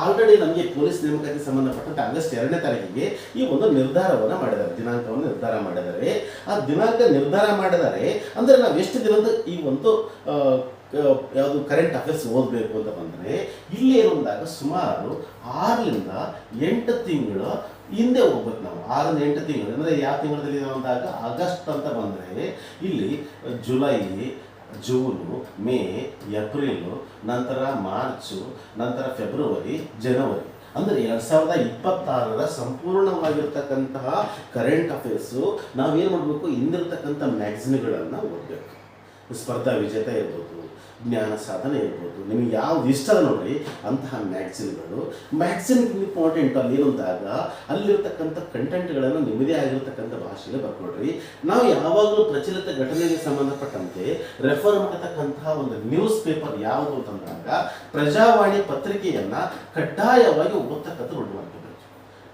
ಆಲ್ರೆಡಿ ನಮಗೆ ಪೊಲೀಸ್ ನೇಮಕಾತಿಗೆ ಸಂಬಂಧಪಟ್ಟಂತೆ ಆಗಸ್ಟ್ 2ನೇ ತಾರೀಕಿಗೆ ಈ ಒಂದು ನಿರ್ಧಾರವನ್ನು ಮಾಡಿದ್ದಾರೆ, ದಿನಾಂಕವನ್ನು ನಿರ್ಧಾರ ಮಾಡಿದ್ದಾರೆ. ಆ ದಿನಾಂಕ ನಿರ್ಧಾರ ಮಾಡಿದ್ದಾರೆ ಅಂದರೆ ನಾವು ಎಷ್ಟು ದಿನದ ಈ ಒಂದು ಯಾವುದು ಕರೆಂಟ್ ಅಫೇರ್ಸ್ ಓದಬೇಕು ಅಂತ ಬಂದರೆ, ಇಲ್ಲಿ ಏನಂದಾಗ ಸುಮಾರು 6ರಿಂದ 8 ತಿಂಗಳ ಹಿಂದೆ ಹೋಗ್ಬೇಕು ನಾವು. 6ರಿಂದ 8 ತಿಂಗಳು ಅಂದರೆ ಯಾವ ತಿಂಗಳಲ್ಲಿ ಅಂದಾಗ ಆಗಸ್ಟ್ ಅಂತ ಬಂದರೆ ಇಲ್ಲಿ ಜುಲೈ, ಜೂನು, ಮೇ, ಏಪ್ರಿಲು, ನಂತರ ಮಾರ್ಚು, ನಂತರ ಫೆಬ್ರವರಿ, ಜನವರಿ ಅಂದರೆ 2026ರ ಸಂಪೂರ್ಣವಾಗಿರ್ತಕ್ಕಂತಹ ಕರೆಂಟ್ ಅಫೇರ್ಸು ನಾವೇನು ಮಾಡಬೇಕು, ಹಿಂದಿರ್ತಕ್ಕಂಥ ಮ್ಯಾಗ್ಝಿನ್ಗಳನ್ನು ಓದಬೇಕು. ಸ್ಪರ್ಧಾ ವಿಜೇತ ಇರ್ಬೋದು, ಜ್ಞಾನ ಸಾಧನೆ ಇರ್ಬೋದು, ನಿಮಗೆ ಯಾವ್ದು ಇಷ್ಟ ಅದ ನೋಡ್ರಿ ಅಂತಹ ಮ್ಯಾಗ್ಝಿನ್ ಇಂಪಾರ್ಟೆಂಟ್. ಅಲ್ಲಿ ಏನಂದಾಗ ಅಲ್ಲಿರ್ತಕ್ಕಂಥ ಕಂಟೆಂಟ್ಗಳನ್ನು ನಿಮ್ಮದೇ ಆಗಿರ್ತಕ್ಕಂಥ ಭಾಷೆಯಲ್ಲಿ ಬರ್ಕೊಡ್ರಿ. ನಾವು ಯಾವಾಗಲೂ ಪ್ರಚಲಿತ ಘಟನೆಗೆ ಸಂಬಂಧಪಟ್ಟಂತೆ ರೆಫರ್ ಮಾಡತಕ್ಕಂತಹ ಒಂದು ನ್ಯೂಸ್ ಪೇಪರ್ ಯಾವುದು ಅಂತಂದಾಗ ಪ್ರಜಾವಾಣಿ ಪತ್ರಿಕೆಯನ್ನು ಕಡ್ಡಾಯವಾಗಿ ಓದ್ತಕ್ಕಂಥ ನೋಡಿ ಮಾಡ್ಕೋಬೇಕು.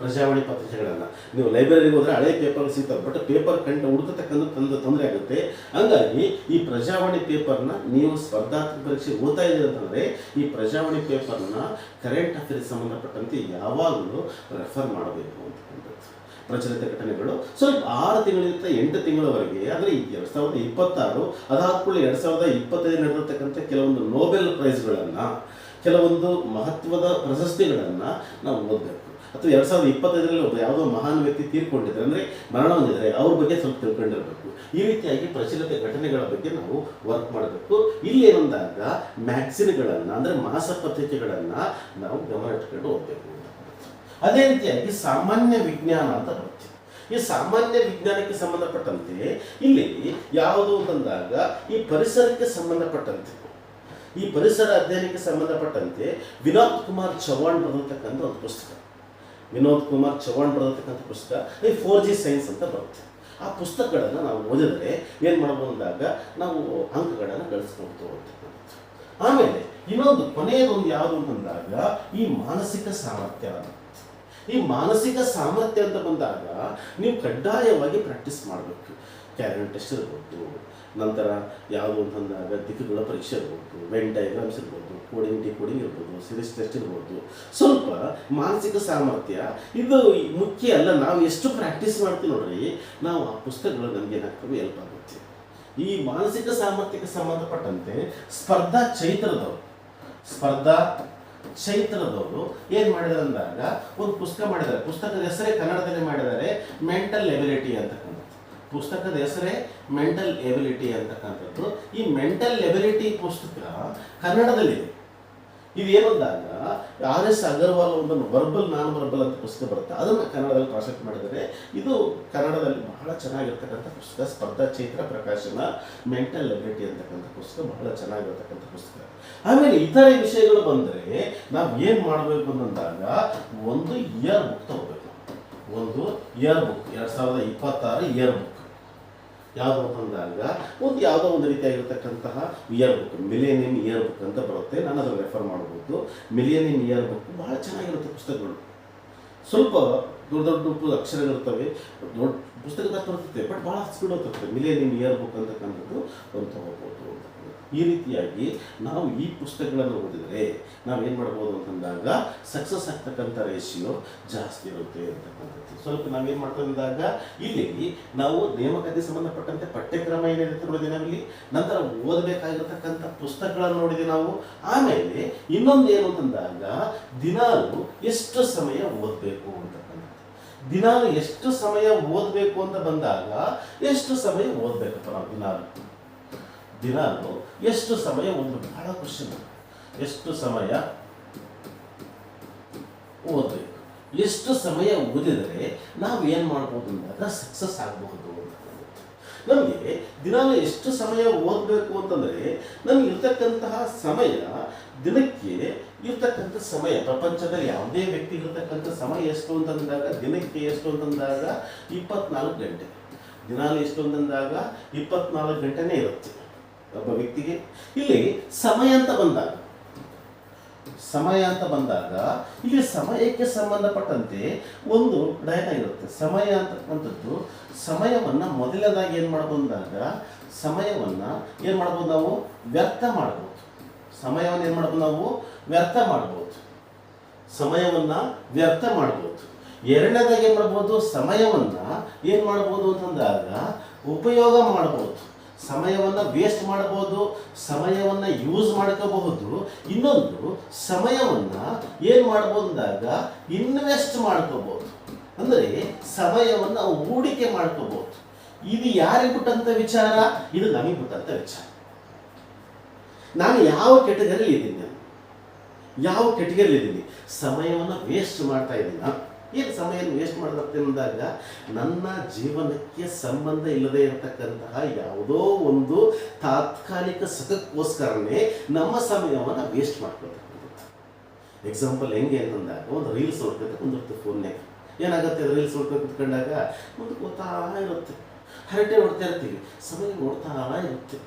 ಪ್ರಜಾವಾಣಿ ಪತ್ರಿಕೆಗಳನ್ನು ನೀವು ಲೈಬ್ರರಿಗೆ ಹೋದರೆ ಹಳೆ ಪೇಪರ್ ಸಿಗ್ತವೆ, ಬಟ್ ಪೇಪರ್ ಹುಡುಕತಕ್ಕಂಥ ತೊಂದರೆ ಆಗುತ್ತೆ. ಹಂಗಾಗಿ ಈ ಪ್ರಜಾವಾಣಿ ಪೇಪರ್ನ ನೀವು ಸ್ಪರ್ಧಾತ್ಮಕ ಪರೀಕ್ಷೆ ಓದ್ತಾ ಇದ್ದೀರಿ ಅಂತಂದರೆ ಈ ಪ್ರಜಾವಾಣಿ ಪೇಪರ್ನ ಕರೆಂಟ್ ಅಫೇರ್ಸ್ ಸಂಬಂಧಪಟ್ಟಂತೆ ಯಾವಾಗಲೂ ರೆಫರ್ ಮಾಡಬೇಕು ಅಂತಕ್ಕಂಥದ್ದು. ಪ್ರಚಲಿತ ಘಟನೆಗಳು ಸ್ವಲ್ಪ 6 ತಿಂಗಳಿಂದ 8 ತಿಂಗಳವರೆಗೆ, ಅಂದರೆ 2026 ಅದಾದ್ಮೇಲೆ 2025 ನಡೆದಿರ್ತಕ್ಕಂಥ ಕೆಲವೊಂದು ನೋಬೆಲ್ ಪ್ರೈಸ್ಗಳನ್ನು, ಕೆಲವೊಂದು ಮಹತ್ವದ ಪ್ರಶಸ್ತಿಗಳನ್ನು ನಾವು ಓದಬೇಕು. ಅಥವಾ 2025ರಲ್ಲಿ ಒಬ್ಬ ಯಾವುದೋ ಮಹಾನ್ ವ್ಯಕ್ತಿ ತೀರ್ಕೊಂಡಿದ್ದಾರೆ ಅಂದರೆ ಮರಣ ಹೊಂದಿದ್ದಾರೆ, ಅವ್ರ ಬಗ್ಗೆ ಸ್ವಲ್ಪ ತಿಳ್ಕೊಂಡಿರಬೇಕು. ಈ ರೀತಿಯಾಗಿ ಪ್ರಚಲಿತ ಘಟನೆಗಳ ಬಗ್ಗೆ ನಾವು ವರ್ಕ್ ಮಾಡಬೇಕು. ಇಲ್ಲಿ ಏನಂದಾಗ ಮ್ಯಾಗ್ಝಿನ್ಗಳನ್ನು ಅಂದರೆ ಮಾಸಪತ್ರಿಕೆಗಳನ್ನು ನಾವು ಗಮನ ಇಟ್ಕೊಂಡು ಓದಬೇಕು. ಅದೇ ರೀತಿಯಾಗಿ ಸಾಮಾನ್ಯ ವಿಜ್ಞಾನ ಅಂತ ಬರುತ್ತೆ. ಈ ಸಾಮಾನ್ಯ ವಿಜ್ಞಾನಕ್ಕೆ ಸಂಬಂಧಪಟ್ಟಂತೆ ಇಲ್ಲಿ ಯಾವುದು ಅಂತಂದಾಗ ಈ ಪರಿಸರಕ್ಕೆ ಸಂಬಂಧಪಟ್ಟಂತೆ, ಈ ಪರಿಸರ ಅಧ್ಯಯನಕ್ಕೆ ಸಂಬಂಧಪಟ್ಟಂತೆ ವಿನೋದ್ ಕುಮಾರ್ ಚವ್ಹಾಣ್ ಬರೆದಿರ್ತಕ್ಕಂಥ ಒಂದು ಪುಸ್ತಕ, ವಿನೋದ್ ಕುಮಾರ್ ಚವ್ಹಾಣ್ ಬರೆದಿರ್ತಕ್ಕಂಥ ಪುಸ್ತಕ 4G ಸೈನ್ಸ್ ಅಂತ ಬರುತ್ತೆ. ಆ ಪುಸ್ತಕಗಳನ್ನು ನಾವು ಓದಿದರೆ ಏನು ಮಾಡ್ಬೋದು ಅಂದಾಗ ನಾವು ಅಂಕಗಳನ್ನು ಗಳಿಸ್ಕೊಳ್ತು ಅಂತಕ್ಕಂಥದ್ದು. ಆಮೇಲೆ ಇನ್ನೊಂದು ಕೊನೆಯದೊಂದು ಯಾವುದು ಅಂತಂದಾಗ ಈ ಮಾನಸಿಕ ಸಾಮರ್ಥ್ಯ. ಈ ಮಾನಸಿಕ ಸಾಮರ್ಥ್ಯ ಅಂತ ಬಂದಾಗ ನೀವು ಕಡ್ಡಾಯವಾಗಿ ಪ್ರಾಕ್ಟೀಸ್ ಮಾಡಬೇಕು. ಕ್ಯಾರೆನ್ ಟೆಸ್ಟ್ ಇರ್ಬೋದು, ನಂತರ ಯಾವುದು ಅಂತಂದಾಗ ದಿಕ್ಕುಗಳ ಪರೀಕ್ಷೆ ಇರ್ಬೋದು, ವೆನ್ ಡಯಾಗ್ರಾಮ್ಸ್ ಇರ್ಬೋದು, ಡಿಕೋಡಿಂಗ್ ಇರ್ಬೋದು, ಸಿರೀಸ್ ಟೆಸ್ಟ್ ಇರ್ಬೋದು. ಸ್ವಲ್ಪ ಮಾನಸಿಕ ಸಾಮರ್ಥ್ಯ ಇದು ಮುಖ್ಯ ಅಲ್ಲ, ನಾವು ಎಷ್ಟು ಪ್ರಾಕ್ಟೀಸ್ ಮಾಡ್ತೀವಿ ನೋಡ್ರಿ, ನಾವು ಆ ಪುಸ್ತಕಗಳು ನಮಗೆ ಏನಾಗ್ತವೆ ಹೆಲ್ಪ್ ಆಗುತ್ತೆ. ಈ ಮಾನಸಿಕ ಸಾಮರ್ಥ್ಯಕ್ಕೆ ಸಂಬಂಧಪಟ್ಟಂತೆ ಸ್ಪರ್ಧಾ ಚೈತ್ರದವರು ಏನು ಮಾಡಿದ್ದಾರೆ ಅಂದಾಗ ಒಂದು ಪುಸ್ತಕ ಮಾಡಿದ್ದಾರೆ. ಪುಸ್ತಕದ ಹೆಸರೇ ಕನ್ನಡದಲ್ಲಿ ಮಾಡಿದ್ದಾರೆ, ಮೆಂಟಲ್ ಎಬಿಲಿಟಿ ಅಂತಕ್ಕಂಥದ್ದು. ಪುಸ್ತಕದ ಹೆಸರೇ ಮೆಂಟಲ್ ಎಬಿಲಿಟಿ ಅಂತಕ್ಕಂಥದ್ದು. ಈ ಮೆಂಟಲ್ ಎಬಿಲಿಟಿ ಪುಸ್ತಕ ಕನ್ನಡದಲ್ಲಿದೆ. ಇದು ಏನಂದಾಗ RS ಅಗರ್ವಾಲ್ ಒಂದು ವರ್ಬಲ್ ನಾನ್ ವರ್ಬಲ್ ಅಂತ ಪುಸ್ತಕ ಬರುತ್ತೆ, ಅದನ್ನು ಕನ್ನಡದಲ್ಲಿ ಟ್ರಾನ್ಸ್ಲೇಟ್ ಮಾಡಿದರೆ ಇದು ಕನ್ನಡದಲ್ಲಿ ಬಹಳ ಚೆನ್ನಾಗಿರ್ತಕ್ಕಂಥ ಪುಸ್ತಕ. ಸ್ಪರ್ಧಾ ಚೈತ್ರ ಪ್ರಕಾಶನ ಮೆಂಟಲ್ ಎಬಿಲಿಟಿ ಅಂತಕ್ಕಂಥ ಪುಸ್ತಕ ಬಹಳ ಚೆನ್ನಾಗಿರ್ತಕ್ಕಂಥ ಪುಸ್ತಕ. ಆಮೇಲೆ ಇತರೆ ವಿಷಯಗಳು ಬಂದರೆ ನಾವು ಏನು ಮಾಡಬೇಕು ಅಂತಂದಾಗ ಒಂದು ಇಯರ್ ಬುಕ್ ತಗೋಬೇಕು. ಒಂದು ಇಯರ್ ಬುಕ್ 2026 ಇಯರ್ ಬುಕ್ ಯಾವುದು ಅಂತಂದಾಗ ಯಾವುದೋ ಒಂದು ರೀತಿಯಾಗಿರ್ತಕ್ಕಂತಹ year book, millennium year book ಅಂತ ಬರುತ್ತೆ. ನಾನು ಅದನ್ನು ರೆಫರ್ ಮಾಡ್ಬೋದು. ಮಿಲೇನಿಯಂ ಇಯರ್ ಬುಕ್ ಭಾಳ ಚೆನ್ನಾಗಿರುತ್ತೆ ಪುಸ್ತಕಗಳು. ಸ್ವಲ್ಪ ದೊಡ್ಡ ಅಕ್ಷರಗಳಿರ್ತವೆ, ದೊಡ್ಡ ಪುಸ್ತಕ ಬರ್ತದೆ, ಬಟ್ ಭಾಳ ಸ್ಪೀಡ್ ಹೋಗ್ತದೆ. ಮಿಲೇನಿಯಂ ಇಯರ್ ಬುಕ್ ಅಂತಕ್ಕಂಥದ್ದು ಒಂದು ತಗೋಬೋದು. ಈ ರೀತಿಯಾಗಿ ನಾವು ಈ ಪುಸ್ತಕಗಳನ್ನು ಓದಿದರೆ ನಾವೇನು ಮಾಡ್ಬೋದು ಅಂತಂದಾಗ ಸಕ್ಸಸ್ ಆಗ್ತಕ್ಕಂಥ ರೇಷಿಯೋ ಜಾಸ್ತಿ ಇರುತ್ತೆ ಅಂತಕ್ಕಂಥದ್ದು. ಸ್ವಲ್ಪ ನಾವೇನು ಮಾಡ್ತಾ ಅಂದಾಗ ಇಲ್ಲಿ ನಾವು ನೇಮಕಾತಿಗೆ ಸಂಬಂಧಪಟ್ಟಂತೆ ಪಠ್ಯಕ್ರಮ ಏನಿರುತ್ತೆ ನೋಡಿದೆ ನಾವಿಲ್ಲಿ, ನಂತರ ಓದಬೇಕಾಗಿರ್ತಕ್ಕಂಥ ಪುಸ್ತಕಗಳನ್ನು ನೋಡಿದೆ ನಾವು. ಆಮೇಲೆ ಇನ್ನೊಂದು ಏನು ಅಂತಂದಾಗ ದಿನಾಲು ಎಷ್ಟು ಸಮಯ ಓದಬೇಕು ಅಂತಕ್ಕಂಥದ್ದು. ದಿನಾಲು ಎಷ್ಟು ಸಮಯ ಓದಬೇಕು ಅಂತ ಬಂದಾಗ ಎಷ್ಟು ಸಮಯ ಓದಬೇಕಪ್ಪ ನಾವು ದಿನಾಲು ಎಷ್ಟು ಸಮಯ ಓದಬೇಕು, ಬಹಳ ಕ್ವಶನ್. ಎಷ್ಟು ಸಮಯ ಓದಬೇಕು, ಎಷ್ಟು ಸಮಯ ಓದಿದರೆ ನಾವು ಏನು ಮಾಡ್ಬೋದು ಅಂದಾಗ ಸಕ್ಸಸ್ ಆಗಬಹುದು. ನಮಗೆ ದಿನಾಲು ಎಷ್ಟು ಸಮಯ ಓದಬೇಕು ಅಂತಂದರೆ ನಮ್ಗೆ ಇರ್ತಕ್ಕಂತಹ ಸಮಯ ದಿನಕ್ಕೆ ಇರ್ತಕ್ಕಂಥ ಸಮಯ, ಪ್ರಪಂಚದಲ್ಲಿ ಯಾವುದೇ ವ್ಯಕ್ತಿ ಇರತಕ್ಕಂಥ ಸಮಯ ಎಷ್ಟು ಅಂತಂದಾಗ ದಿನಕ್ಕೆ ಎಷ್ಟು ಅಂತಂದಾಗ 24 ಗಂಟೆ. ದಿನಾಲು ಎಷ್ಟು ಅಂತಂದಾಗ 24 ಗಂಟೆನೇ ಇರುತ್ತೆ ಒಬ್ಬ ವ್ಯಕ್ತಿಗೆ. ಇಲ್ಲಿ ಸಮಯ ಅಂತ ಬಂದಾಗ ಇಲ್ಲಿ ಸಮಯಕ್ಕೆ ಸಂಬಂಧಪಟ್ಟಂತೆ ಒಂದು ಡಯಗ್ರಾಮ್ ಇರುತ್ತೆ. ಸಮಯ ಅಂತಕ್ಕಂಥದ್ದು ಸಮಯವನ್ನು ಮೊದಲನೇದಾಗಿ ಏನು ಮಾಡ್ಬೋದು ಅಂದಾಗ ಸಮಯವನ್ನು ಏನು ಮಾಡ್ಬೋದು ನಾವು ವ್ಯರ್ಥ ಮಾಡ್ಬೋದು. ಸಮಯವನ್ನು ಏನು ಮಾಡ್ಬೋದು ನಾವು ವ್ಯರ್ಥ ಮಾಡ್ಬೋದು. ಸಮಯವನ್ನು ವ್ಯರ್ಥ ಮಾಡ್ಬೋದು. ಎರಡನೇದಾಗಿ ಏನು ಮಾಡ್ಬೋದು, ಸಮಯವನ್ನು ಏನು ಮಾಡ್ಬೋದು ಅಂತಂದಾಗ ಉಪಯೋಗ ಮಾಡ್ಬೋದು. ಸಮಯವನ್ನು ವೇಸ್ಟ್ ಮಾಡ್ಬೋದು, ಸಮಯವನ್ನು ಯೂಸ್ ಮಾಡ್ಕೋಬಹುದು. ಇನ್ನೊಂದು ಸಮಯವನ್ನು ಏನು ಮಾಡ್ಬೋದು ಅಂದಾಗ ಇನ್ವೆಸ್ಟ್ ಮಾಡ್ಕೋಬಹುದು, ಅಂದರೆ ಸಮಯವನ್ನು ಹೂಡಿಕೆ ಮಾಡ್ಕೋಬಹುದು. ಇದು ಯಾರಿಗೆ ಬಿಟ್ಟಂಥ ವಿಚಾರ? ಇದು ನಮಗೆ ಬಿಟ್ಟಂಥ ವಿಚಾರ. ನಾನು ಯಾವ ಕೆಟಗರಿಯಲ್ಲಿ ಇದ್ದೀನಿ? ಸಮಯವನ್ನು ವೇಸ್ಟ್ ಮಾಡ್ತಾ ಇದ್ದೀನಿ. ಏನು ಸಮಯವನ್ನು ವೇಸ್ಟ್ ಮಾಡ್ತೇನೆ ಅಂದಾಗ ನನ್ನ ಜೀವನಕ್ಕೆ ಸಂಬಂಧ ಇಲ್ಲದೆ ಇರತಕ್ಕಂತಹ ಯಾವುದೋ ಒಂದು ತಾತ್ಕಾಲಿಕ ಸುಖಕ್ಕೋಸ್ಕರನೇ ನಮ್ಮ ಸಮಯವನ್ನು ವೇಸ್ಟ್ ಮಾಡ್ಕೊಳ್ತಕ್ಕಂಥದ್ದು. ಎಕ್ಸಾಂಪಲ್ ಹೆಂಗೆ ಅಂತಂದಾಗ ಒಂದು ರೀಲ್ಸ್ ನೋಡ್ಕೊತ ಕುಂದಿರುತ್ತೆ ಫೋನ್ಯಾಗ. ಏನಾಗುತ್ತೆ, ರೀಲ್ಸ್ ನೋಡ್ಕೊಂಡು ಕುತ್ಕೊಂಡಾಗ ಮುಂದಕ್ಕೆ ಓದ್ತಾ ಇರುತ್ತೆ, ಹರಟೆ ಹೊಡ್ತಾ ಇರ್ತೀವಿ, ಸಮಯ ನೋಡ್ತಾ ಇರುತ್ತೆ.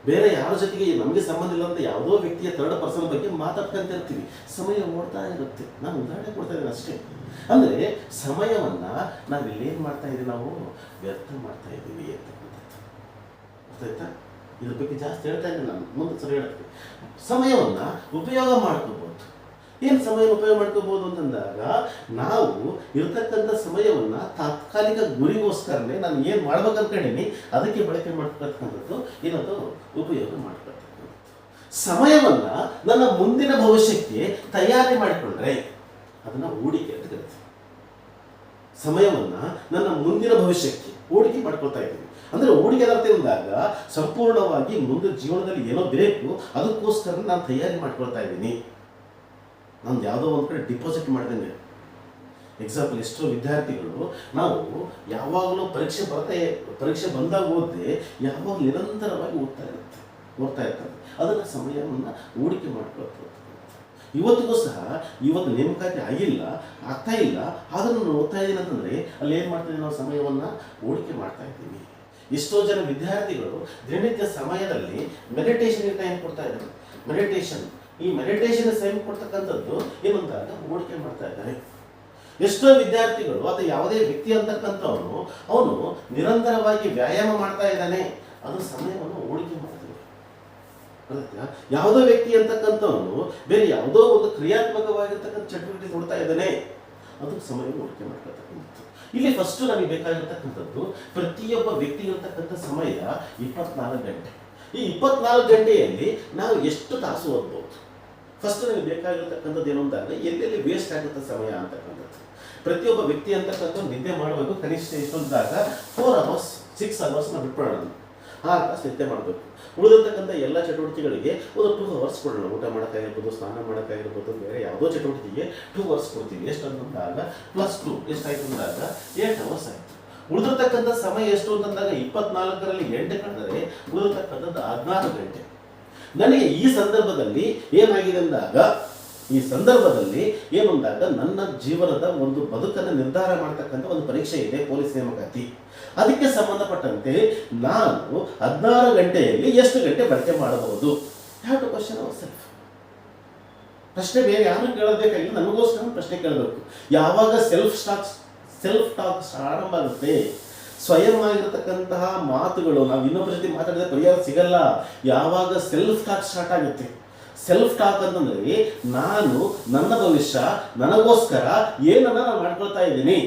ಬೇರೆ ಯಾರ ಜೊತೆಗೆ ನಮಗೆ ಸಂಬಂಧ ಇಲ್ಲ ಅಂತ ಯಾವುದೋ ವ್ಯಕ್ತಿಯ 3rd ಪರ್ಸನ್ ಬಗ್ಗೆ ಮಾತಾಡ್ಕೊಂತ ಇರ್ತೀವಿ, ಸಮಯ ಓಡ್ತಾ ಇರುತ್ತೆ. ನಾನು ಉದಾಹರಣೆ ಕೊಡ್ತಾ ಇದ್ದೀನಿ ಅಷ್ಟೇ. ಅಂದರೆ ಸಮಯವನ್ನು ನಾವಿಲ್ಲೇನು ಮಾಡ್ತಾ ಇದ್ದೀವಿ, ನಾವು ವ್ಯರ್ಥ ಮಾಡ್ತಾ ಇದ್ದೀವಿ ಅಂತಕ್ಕಂಥದ್ದು. ಗೊತ್ತಾಯ್ತಾ? ಇದ್ರ ಬಗ್ಗೆ ಜಾಸ್ತಿ ಹೇಳ್ತಾ ಇದ್ದೀನಿ, ನಾನು ಮುಂದೆ ಸರಿ ಹೇಳ್ತೀನಿ. ಸಮಯವನ್ನು ಉಪಯೋಗ ಮಾಡ್ಕೋಬೋದು. ಏನು ಸಮಯ ಉಪಯೋಗ ಮಾಡ್ಕೋಬೋದು ಅಂತಂದಾಗ ನಾವು ಇರತಕ್ಕಂಥ ಸಮಯವನ್ನು ತಾತ್ಕಾಲಿಕ ಗುರಿಗೋಸ್ಕರನೇ ನಾನು ಏನು ಮಾಡ್ಬೇಕು ಅನ್ಕೊಂಡೀನಿ ಅದಕ್ಕೆ ಬಳಕೆ ಮಾಡ್ಕೊಳ್ತಕ್ಕಂಥದ್ದು, ಏನದು ಉಪಯೋಗ ಮಾಡ್ಕೊಳ್ತಕ್ಕಂಥದ್ದು. ಸಮಯವನ್ನು ನನ್ನ ಮುಂದಿನ ಭವಿಷ್ಯಕ್ಕೆ ತಯಾರಿ ಮಾಡಿಕೊಂಡ್ರೆ ಅದನ್ನು ಹೂಡಿಕೆ ಅಂತ ಕರಿತೀವಿ. ಸಮಯವನ್ನು ನನ್ನ ಮುಂದಿನ ಭವಿಷ್ಯಕ್ಕೆ ಹೂಡಿಕೆ ಮಾಡ್ಕೊಳ್ತಾ ಇದ್ದೀವಿ. ಅಂದರೆ ಹೂಡಿಕೆ ಅರ್ಥ ಎಂದಾಗ ಸಂಪೂರ್ಣವಾಗಿ ಮುಂದೆ ಜೀವನದಲ್ಲಿ ಏನೋ ಬೇಕು ಅದಕ್ಕೋಸ್ಕರ ನಾನು ತಯಾರಿ ಮಾಡ್ಕೊಳ್ತಾ ಇದ್ದೀನಿ. ನಾನು ಯಾವುದೋ ಒಂದು ಕಡೆ ಡಿಪಾಸಿಟ್ ಮಾಡ್ದಂಗೆ. ಎಕ್ಸಾಂಪಲ್, ಎಷ್ಟೋ ವಿದ್ಯಾರ್ಥಿಗಳು ನಾವು ಯಾವಾಗಲೂ ಪರೀಕ್ಷೆ ಬಂದಾಗ ಓದಿದೆ ಯಾವಾಗ ನಿರಂತರವಾಗಿ ಓದ್ತಾ ಇರ್ತಾರೆ. ಅದನ್ನು ಸಮಯವನ್ನು ಹೂಡಿಕೆ ಮಾಡ್ಕೊಳ್ತಾರೆ. ಇವತ್ತಿಗೂ ಸಹ ಇವತ್ತು ನೇಮಕಾತಿ ಆಗ್ತಾ ಇಲ್ಲ, ಆದರೂ ನಾನು ಓದ್ತಾ ಇದ್ದೀನಿ ಅಂತಂದರೆ ಅಲ್ಲಿ ಏನು ಮಾಡ್ತಿದ್ದೀವಿ, ನಾವು ಸಮಯವನ್ನು ಹೂಡಿಕೆ ಮಾಡ್ತಾ ಇದ್ದೀವಿ. ಎಷ್ಟೋ ಜನ ವಿದ್ಯಾರ್ಥಿಗಳು ದಿನನಿತ್ಯ ಸಮಯದಲ್ಲಿ ಮೆಡಿಟೇಷನ್ಗೆ ಟೈಮ್ ಕೊಡ್ತಾ ಇದ್ದಾರೆ. ಈ ಮೆಡಿಟೇಷನ್ ಟೈಮ್ ಕೊಡ್ತಕ್ಕಂಥದ್ದು ಏನಂದಾಗ ಹೂಡಿಕೆ ಮಾಡ್ತಾ ಇದ್ದಾರೆ. ಎಷ್ಟೋ ವಿದ್ಯಾರ್ಥಿಗಳು ಅಥವಾ ಯಾವುದೇ ವ್ಯಕ್ತಿ ಅಂತಕ್ಕಂಥವನು ಅವನು ನಿರಂತರವಾಗಿ ವ್ಯಾಯಾಮ ಮಾಡ್ತಾ ಇದ್ದಾನೆ, ಅದು ಸಮಯವನ್ನು ಹೂಡಿಕೆ ಮಾಡ್ತಾನೆ. ಯಾವುದೋ ವ್ಯಕ್ತಿ ಅಂತಕ್ಕಂಥವನು ಬೇರೆ ಯಾವುದೋ ಒಂದು ಕ್ರಿಯಾತ್ಮಕವಾಗಿರ್ತಕ್ಕಂಥ ಚಟುವಟಿಕೆ ನೋಡ್ತಾ ಇದ್ದಾನೆ, ಅದು ಸಮಯವನ್ನು ಹೂಡಿಕೆ ಮಾಡ್ಕೊಳ್ತಕ್ಕಂಥದ್ದು. ಇಲ್ಲಿ ಫಸ್ಟ್ ನಮಗೆ ಬೇಕಾಗಿರ್ತಕ್ಕಂಥದ್ದು ಪ್ರತಿಯೊಬ್ಬ ವ್ಯಕ್ತಿ ಇರತಕ್ಕಂಥ ಸಮಯ 24 ಗಂಟೆ. ಈ 24 ಗಂಟೆಯಲ್ಲಿ ನಾವು ಎಷ್ಟು ತಾಸು ಓದ್ಬೋದು? ಫಸ್ಟ್ ನಮಗೆ ಬೇಕಾಗಿರ್ತಕ್ಕಂಥದ್ದು ಏನು ಅಂದಾಗ ಎಲ್ಲೆಲ್ಲಿ ವೇಸ್ಟ್ ಆಗುತ್ತೆ ಸಮಯ ಅಂತಕ್ಕಂಥದ್ದು. ಪ್ರತಿಯೊಬ್ಬ ವ್ಯಕ್ತಿ ಅಂತಕ್ಕಂಥ ನಿದ್ದೆ ಮಾಡಬೇಕು. ಕನಿಷ್ಠ ಎಷ್ಟೊಂದಾಗ 4 hours 6 hours ನಾವು ಬಿಟ್ಬಿಡೋಣ. 6 ತಾಸು ನಿದ್ದೆ ಮಾಡಬೇಕು. ಉಳಿದಿರ್ತಕ್ಕಂಥ ಎಲ್ಲ ಚಟುವಟಿಕೆಗಳಿಗೆ ಒಂದು 2 hours ಕೊಡೋಣ. ಊಟ ಮಾಡೋಕ್ಕಾಗಿರ್ಬೋದು, ಸ್ನಾನ ಮಾಡೋಕ್ಕಾಗಿರ್ಬೋದು, ಬೇರೆ ಯಾವುದೋ ಚಟುವಟಿಕೆಗೆ 2 hours ಕೊಡ್ತೀವಿ. ಎಷ್ಟು ಅಂತಂದಾಗ +2 ಎಷ್ಟಾಯ್ತು ಅಂದಾಗ 8 hours ಆಯಿತು. ಉಳಿದಿರ್ತಕ್ಕಂಥ ಸಮಯ ಎಷ್ಟು ಅಂತಂದಾಗ 24ರಲ್ಲಿ 8 ಕಳೆದರೆ ಉಳಿದಿರ್ತಕ್ಕಂಥದ್ದು 16 ಗಂಟೆ. ನನಗೆ ಈ ಸಂದರ್ಭದಲ್ಲಿ ಏನಾಗಿದೆ ಅಂದಾಗ ನನ್ನ ಜೀವನದ ಒಂದು ಬದುಕನ್ನು ನಿರ್ಧಾರ ಮಾಡ್ತಕ್ಕಂಥ ಒಂದು ಪರೀಕ್ಷೆ ಇದೆ, ಪೊಲೀಸ್ ನೇಮಕಾತಿ. ಅದಕ್ಕೆ ಸಂಬಂಧಪಟ್ಟಂತೆ ನಾನು 16 ಗಂಟೆಯಲ್ಲಿ ಎಷ್ಟು ಗಂಟೆ ಬಳಕೆ ಮಾಡಬಹುದು? Have to question our self. ಪ್ರಶ್ನೆ ಬೇರೆ ಯಾರು ಕೇಳಬೇಕಾಗಿಲ್ಲ, ನನಗೋಸ್ಕರ ಪ್ರಶ್ನೆ ಕೇಳಬೇಕು. ಯಾವಾಗ ಸೆಲ್ಫ್ ಟಾಕ್ ಆರಂಭ ಆಗುತ್ತೆ, ಸ್ವಯಂ ಆಗಿರತಕ್ಕಂತಹ ಮಾತುಗಳು ನಾವು ಇನ್ನೊಬ್ಬರ ಜೊತೆ ಮಾತಾಡಿದ್ರೆ ಪರಿಹಾರ ಸಿಗಲ್ಲ. ಯಾವಾಗ ಸೆಲ್ಫ್ ಟಾಕ್ ಸ್ಟಾರ್ಟ್ ಆಗುತ್ತೆ. ಸೆಲ್ಫ್ ಟಾಕ್ ಅಂತಂದ್ರೆ ನಾನು ನನ್ನ ಭವಿಷ್ಯ ನನಗೋಸ್ಕರ ಏನನ್ನ ನಾನು ಮಾಡ್ಕೊಳ್ತಾ ಇದ್ದೀನಿ,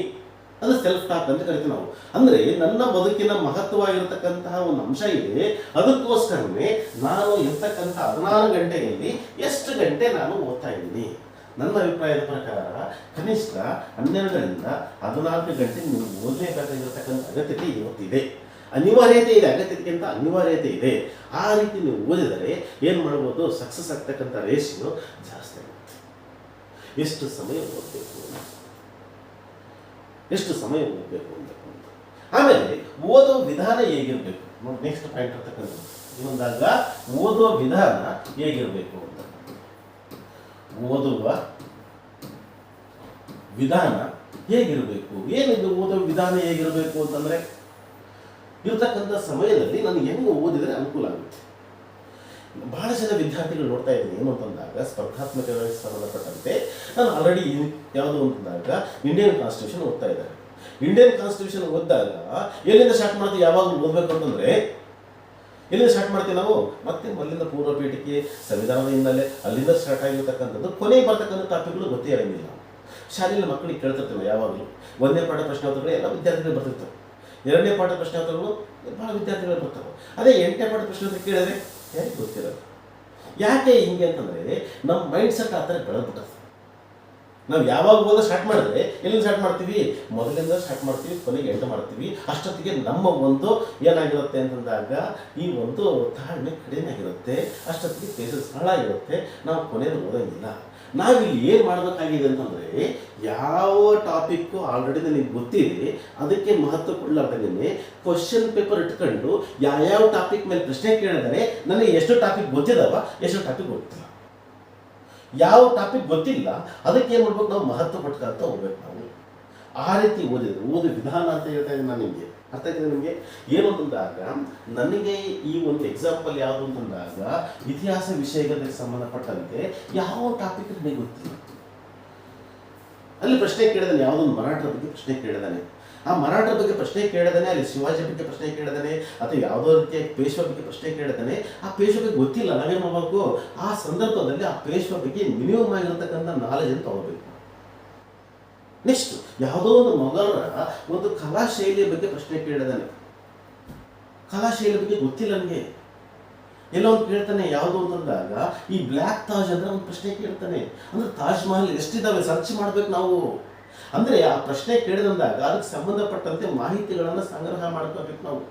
ಅದು ಸೆಲ್ಫ್ ಟಾಕ್ ಅಂತ ಕರಿತೀವಿ ನಾವು. ಅಂದರೆ ನನ್ನ ಬದುಕಿನ ಮಹತ್ವವಾಗಿರತಕ್ಕಂತಹ ಒಂದು ಅಂಶ ಇದೆ, ಅದಕ್ಕೋಸ್ಕರನೇ ನಾನು ಇರ್ತಕ್ಕಂಥ 16 ಗಂಟೆಯಲ್ಲಿ ಎಷ್ಟು ಗಂಟೆ ನಾನು ಓದ್ತಾ ಇದ್ದೀನಿ. ನನ್ನ ಅಭಿಪ್ರಾಯದ ಪ್ರಕಾರ ಕನಿಷ್ಠ 12ರಿಂದ 14 ಗಂಟೆ ನೀವು ಓದಲೇಬೇಕಾಗಿರತಕ್ಕಂಥ ಅಗತ್ಯತೆ ಇವತ್ತಿದೆ. ಅನಿವಾರ್ಯತೆ ಇದೆ, ಅಗತ್ಯಕ್ಕಿಂತ ಅನಿವಾರ್ಯತೆ ಇದೆ. ಆ ರೀತಿ ನೀವು ಓದಿದರೆ ಏನು ಮಾಡ್ಬೋದು, ಸಕ್ಸಸ್ ಆಗ್ತಕ್ಕಂಥ ರೇಷಿಯೋ ಜಾಸ್ತಿ ಆಗುತ್ತೆ. ಎಷ್ಟು ಸಮಯ ಓದಬೇಕು ಅಂತಕ್ಕಂಥ ಆಮೇಲೆ ಓದೋ ವಿಧಾನ ಹೇಗಿರಬೇಕು ನೋಡಿ, ನೆಕ್ಸ್ಟ್ ಪಾಯಿಂಟ್ ಇರ್ತಕ್ಕಂಥದ್ದು ಇನ್ನೊಂದಾಗ ಓದುವ ವಿಧಾನ ಹೇಗಿರಬೇಕು ಅಂತ. ಓದುವ ವಿಧಾನ ಹೇಗಿರಬೇಕು, ಏನಿದು ಓದುವ ವಿಧಾನ ಹೇಗಿರಬೇಕು ಅಂತಂದರೆ, ಇರತಕ್ಕಂಥ ಸಮಯದಲ್ಲಿ ನನಗೆ ಹೆಂಗೆ ಓದಿದರೆ ಅನುಕೂಲ ಆಗುತ್ತೆ. ಬಹಳ ಜನ ವಿದ್ಯಾರ್ಥಿಗಳು ನೋಡ್ತಾ ಇದ್ದೀನಿ ಏನು ಅಂತಂದಾಗ, ಸ್ಪರ್ಧಾತ್ಮಕ ಸಂಬಂಧಪಟ್ಟಂತೆ ನಾನು ಆಲ್ರೆಡಿ ಯಾವುದು ಅಂತಂದಾಗ ಇಂಡಿಯನ್ ಕಾನ್ಸ್ಟಿಟ್ಯೂಷನ್ ಓದ್ತಾ ಇದ್ದಾರೆ. ಇಂಡಿಯನ್ ಕಾನ್ಸ್ಟಿಟ್ಯೂಷನ್ ಓದಿದಾಗ ಎಲ್ಲಿಂದ ಸ್ಟಾರ್ಟ್ ಮಾಡ್ತೀವಿ, ಯಾವಾಗ ಓದಬೇಕು ಅಂತಂದರೆ ಎಲ್ಲಿಂದ ಸ್ಟಾರ್ಟ್ ಮಾಡ್ತೀವಿ ನಾವು, ಮತ್ತೆ ಅಲ್ಲಿಂದ ಪೂರ್ವ ಪೀಠಿಕೆ, ಸಂವಿಧಾನದ ಹಿನ್ನೆಲೆ, ಅಲ್ಲಿಂದ ಸ್ಟಾರ್ಟ್ ಆಗಿರ್ತಕ್ಕಂಥದ್ದು ಕೊನೆಗೆ ಬರ್ತಕ್ಕಂಥ ಟಾಪಿಕ್ಗಳು ಗೊತ್ತೇ ಇರೋಂಗಿಲ್ಲ. ಶಾಲೆಯಲ್ಲಿ ಮಕ್ಕಳಿಗೆ ಕೇಳ್ತಿರ್ತೇವೆ ಯಾವಾಗಲೂ. ಒಂದನೇ ಪಾಠ ಪ್ರಶ್ನೋತ್ತರಗಳು ಎಲ್ಲ ವಿದ್ಯಾರ್ಥಿಗಳು ಬರ್ತಿರ್ತವೆ, ಎರಡನೇ ಪಾಠ ಪ್ರಶ್ನೋತ್ತರಗಳು ಭಾಳ ವಿದ್ಯಾರ್ಥಿಗಳು ಬರ್ತಾವೆ. ಅದೇ ಎಂಟನೇ ಪಾಠ ಪ್ರಶ್ನೋತ್ತರ ಕೇಳಿದ್ರೆ ಯಾರಿಗೆ ಗೊತ್ತಿರೋದು. ಯಾಕೆ ಹಿಂಗೆ ಅಂತಂದರೆ ನಮ್ಮ ಮೈಂಡ್ ಸೆಟ್ ಆ ಥರ ಬೆಳೆದ್ಬಿಟ್ಟದೆ. ನಾವು ಯಾವಾಗ ಓದೋ ಸ್ಟಾರ್ಟ್ ಮಾಡಿದ್ರೆ ಎಲ್ಲಿಂದ ಸ್ಟಾರ್ಟ್ ಮಾಡ್ತೀವಿ, ಮೊದಲಿಂದ ಸ್ಟಾರ್ಟ್ ಮಾಡ್ತೀವಿ, ಕೊನೆಗೆ ಎಂಟು ಮಾಡ್ತೀವಿ. ಅಷ್ಟೊತ್ತಿಗೆ ನಮ್ಮ ಒಂದು ಏನಾಗಿರುತ್ತೆ ಅಂತಂದಾಗ ಈ ಒಂದು ತಾಳ್ಮೆ ಕಡಿಮೆ ಆಗಿರುತ್ತೆ, ಅಷ್ಟೊತ್ತಿಗೆ ಪೇಷನ್ಸ್ ಹಾಳಾಗಿರುತ್ತೆ, ನಾವು ಕೊನೆಯಲ್ಲಿ ಓದೋಂಗಿಲ್ಲ. ನಾವಿಲ್ಲಿ ಏನು ಮಾಡಬೇಕಾಗಿದೆ ಅಂತಂದರೆ, ಯಾವ ಟಾಪಿಕ್ಕು ಆಲ್ರೆಡಿ ನನಗೆ ಗೊತ್ತಿದೆ ಅದಕ್ಕೆ ಮಹತ್ವ ಕೊಡಲಾರ್ದೇ ಕ್ವಶನ್ ಪೇಪರ್ ಇಟ್ಕೊಂಡು ಯಾವ್ಯಾವ ಟಾಪಿಕ್ ಮೇಲೆ ಪ್ರಶ್ನೆ ಕೇಳಿದರೆ ನನಗೆ ಎಷ್ಟು ಟಾಪಿಕ್ ಗೊತ್ತಿದಾವ, ಎಷ್ಟು ಟಾಪಿಕ್ ಗೊತ್ತಿಲ್ಲ, ಯಾವ ಟಾಪಿಕ್ ಗೊತ್ತಿಲ್ಲ ಅದಕ್ಕೆ ಏನು ಮಾಡ್ಬೇಕು, ನಾವು ಮಹತ್ವ ಕೊಟ್ಕೊಂತ ಹೋಗ್ಬೇಕು. ನಾವು ಆ ರೀತಿ ಓದಿದ್ರು ಓದು ವಿಧಾನ ಅಂತ ಹೇಳ್ತಾ ಇದ್ದೀನಿ ನಾನು ನಿಮಗೆ. ಅರ್ಥ ಆಗಿದೆ ನಿಮಗೆ ಏನು ಅಂತಂದಾಗ, ನನಗೆ ಈ ಒಂದು ಎಕ್ಸಾಂಪಲ್ ಯಾವುದು ಅಂತಂದಾಗ, ಇತಿಹಾಸ ವಿಷಯಗಳಿಗೆ ಸಂಬಂಧಪಟ್ಟಂತೆ ಯಾವ ಟಾಪಿಕ್ ನನಗೆ ಗೊತ್ತಿಲ್ಲ. ಅಲ್ಲಿ ಪ್ರಶ್ನೆ ಕೇಳಿದಾನೆ, ಯಾವುದೊಂದು ಮರಾಠರ ಬಗ್ಗೆ ಪ್ರಶ್ನೆ ಕೇಳಿದಾನೆ, ಆ ಮರಾಠರ ಬಗ್ಗೆ ಪ್ರಶ್ನೆ ಕೇಳಿದಾನೆ, ಅಲ್ಲಿ ಶಿವಾಜಿ ಬಗ್ಗೆ ಪ್ರಶ್ನೆ ಕೇಳಿದಾನೆ, ಅಥವಾ ಯಾವುದೋ ರೀತಿಯ ಪೇಶ್ವ ಬಗ್ಗೆ ಪ್ರಶ್ನೆ ಕೇಳಿದಾನೆ. ಆ ಪೇಶ್ವ ಬಗ್ಗೆ ಗೊತ್ತಿಲ್ಲ, ನಾವೇನು ಮಾಡಬೇಕು, ಆ ಸಂದರ್ಭದಲ್ಲಿ ಆ ಪೇಶ್ವ ಬಗ್ಗೆ ಮಿನಿಮಮ್ ಆಗಿರತಕ್ಕಂಥ ನಾಲೆಜ್ ಅಂತ ತಗೋಬೇಕು. ನೆಕ್ಸ್ಟ್ ಯಾವುದೋ ಒಂದು ಮೊಘಲರ ಒಂದು ಕಲಾಶೈಲಿಯ ಬಗ್ಗೆ ಪ್ರಶ್ನೆ ಕೇಳಿದಾನೆ, ಕಲಾಶೈಲಿ ಬಗ್ಗೆ ಗೊತ್ತಿಲ್ಲ ನನಗೆ, ಎಲ್ಲೋ ಒಂದು ಕೇಳ್ತಾನೆ ಯಾವುದು ಅಂತಂದಾಗ ಈ ಬ್ಲ್ಯಾಕ್ ತಾಜ್ ಅಂದರೆ ಒಂದು ಪ್ರಶ್ನೆ ಕೇಳ್ತಾನೆ. ಅಂದರೆ ತಾಜ್ ಮಹಲ್ ಎಷ್ಟಿದ್ದಾವೆ ಸರ್ಚ್ ಮಾಡಬೇಕು ನಾವು. ಅಂದರೆ ಆ ಪ್ರಶ್ನೆ ಕೇಳಿದಂದಾಗ ಅದಕ್ಕೆ ಸಂಬಂಧಪಟ್ಟಂತೆ ಮಾಹಿತಿಗಳನ್ನು ಸಂಗ್ರಹ ಮಾಡ್ಕೋಬೇಕು ನಾವು.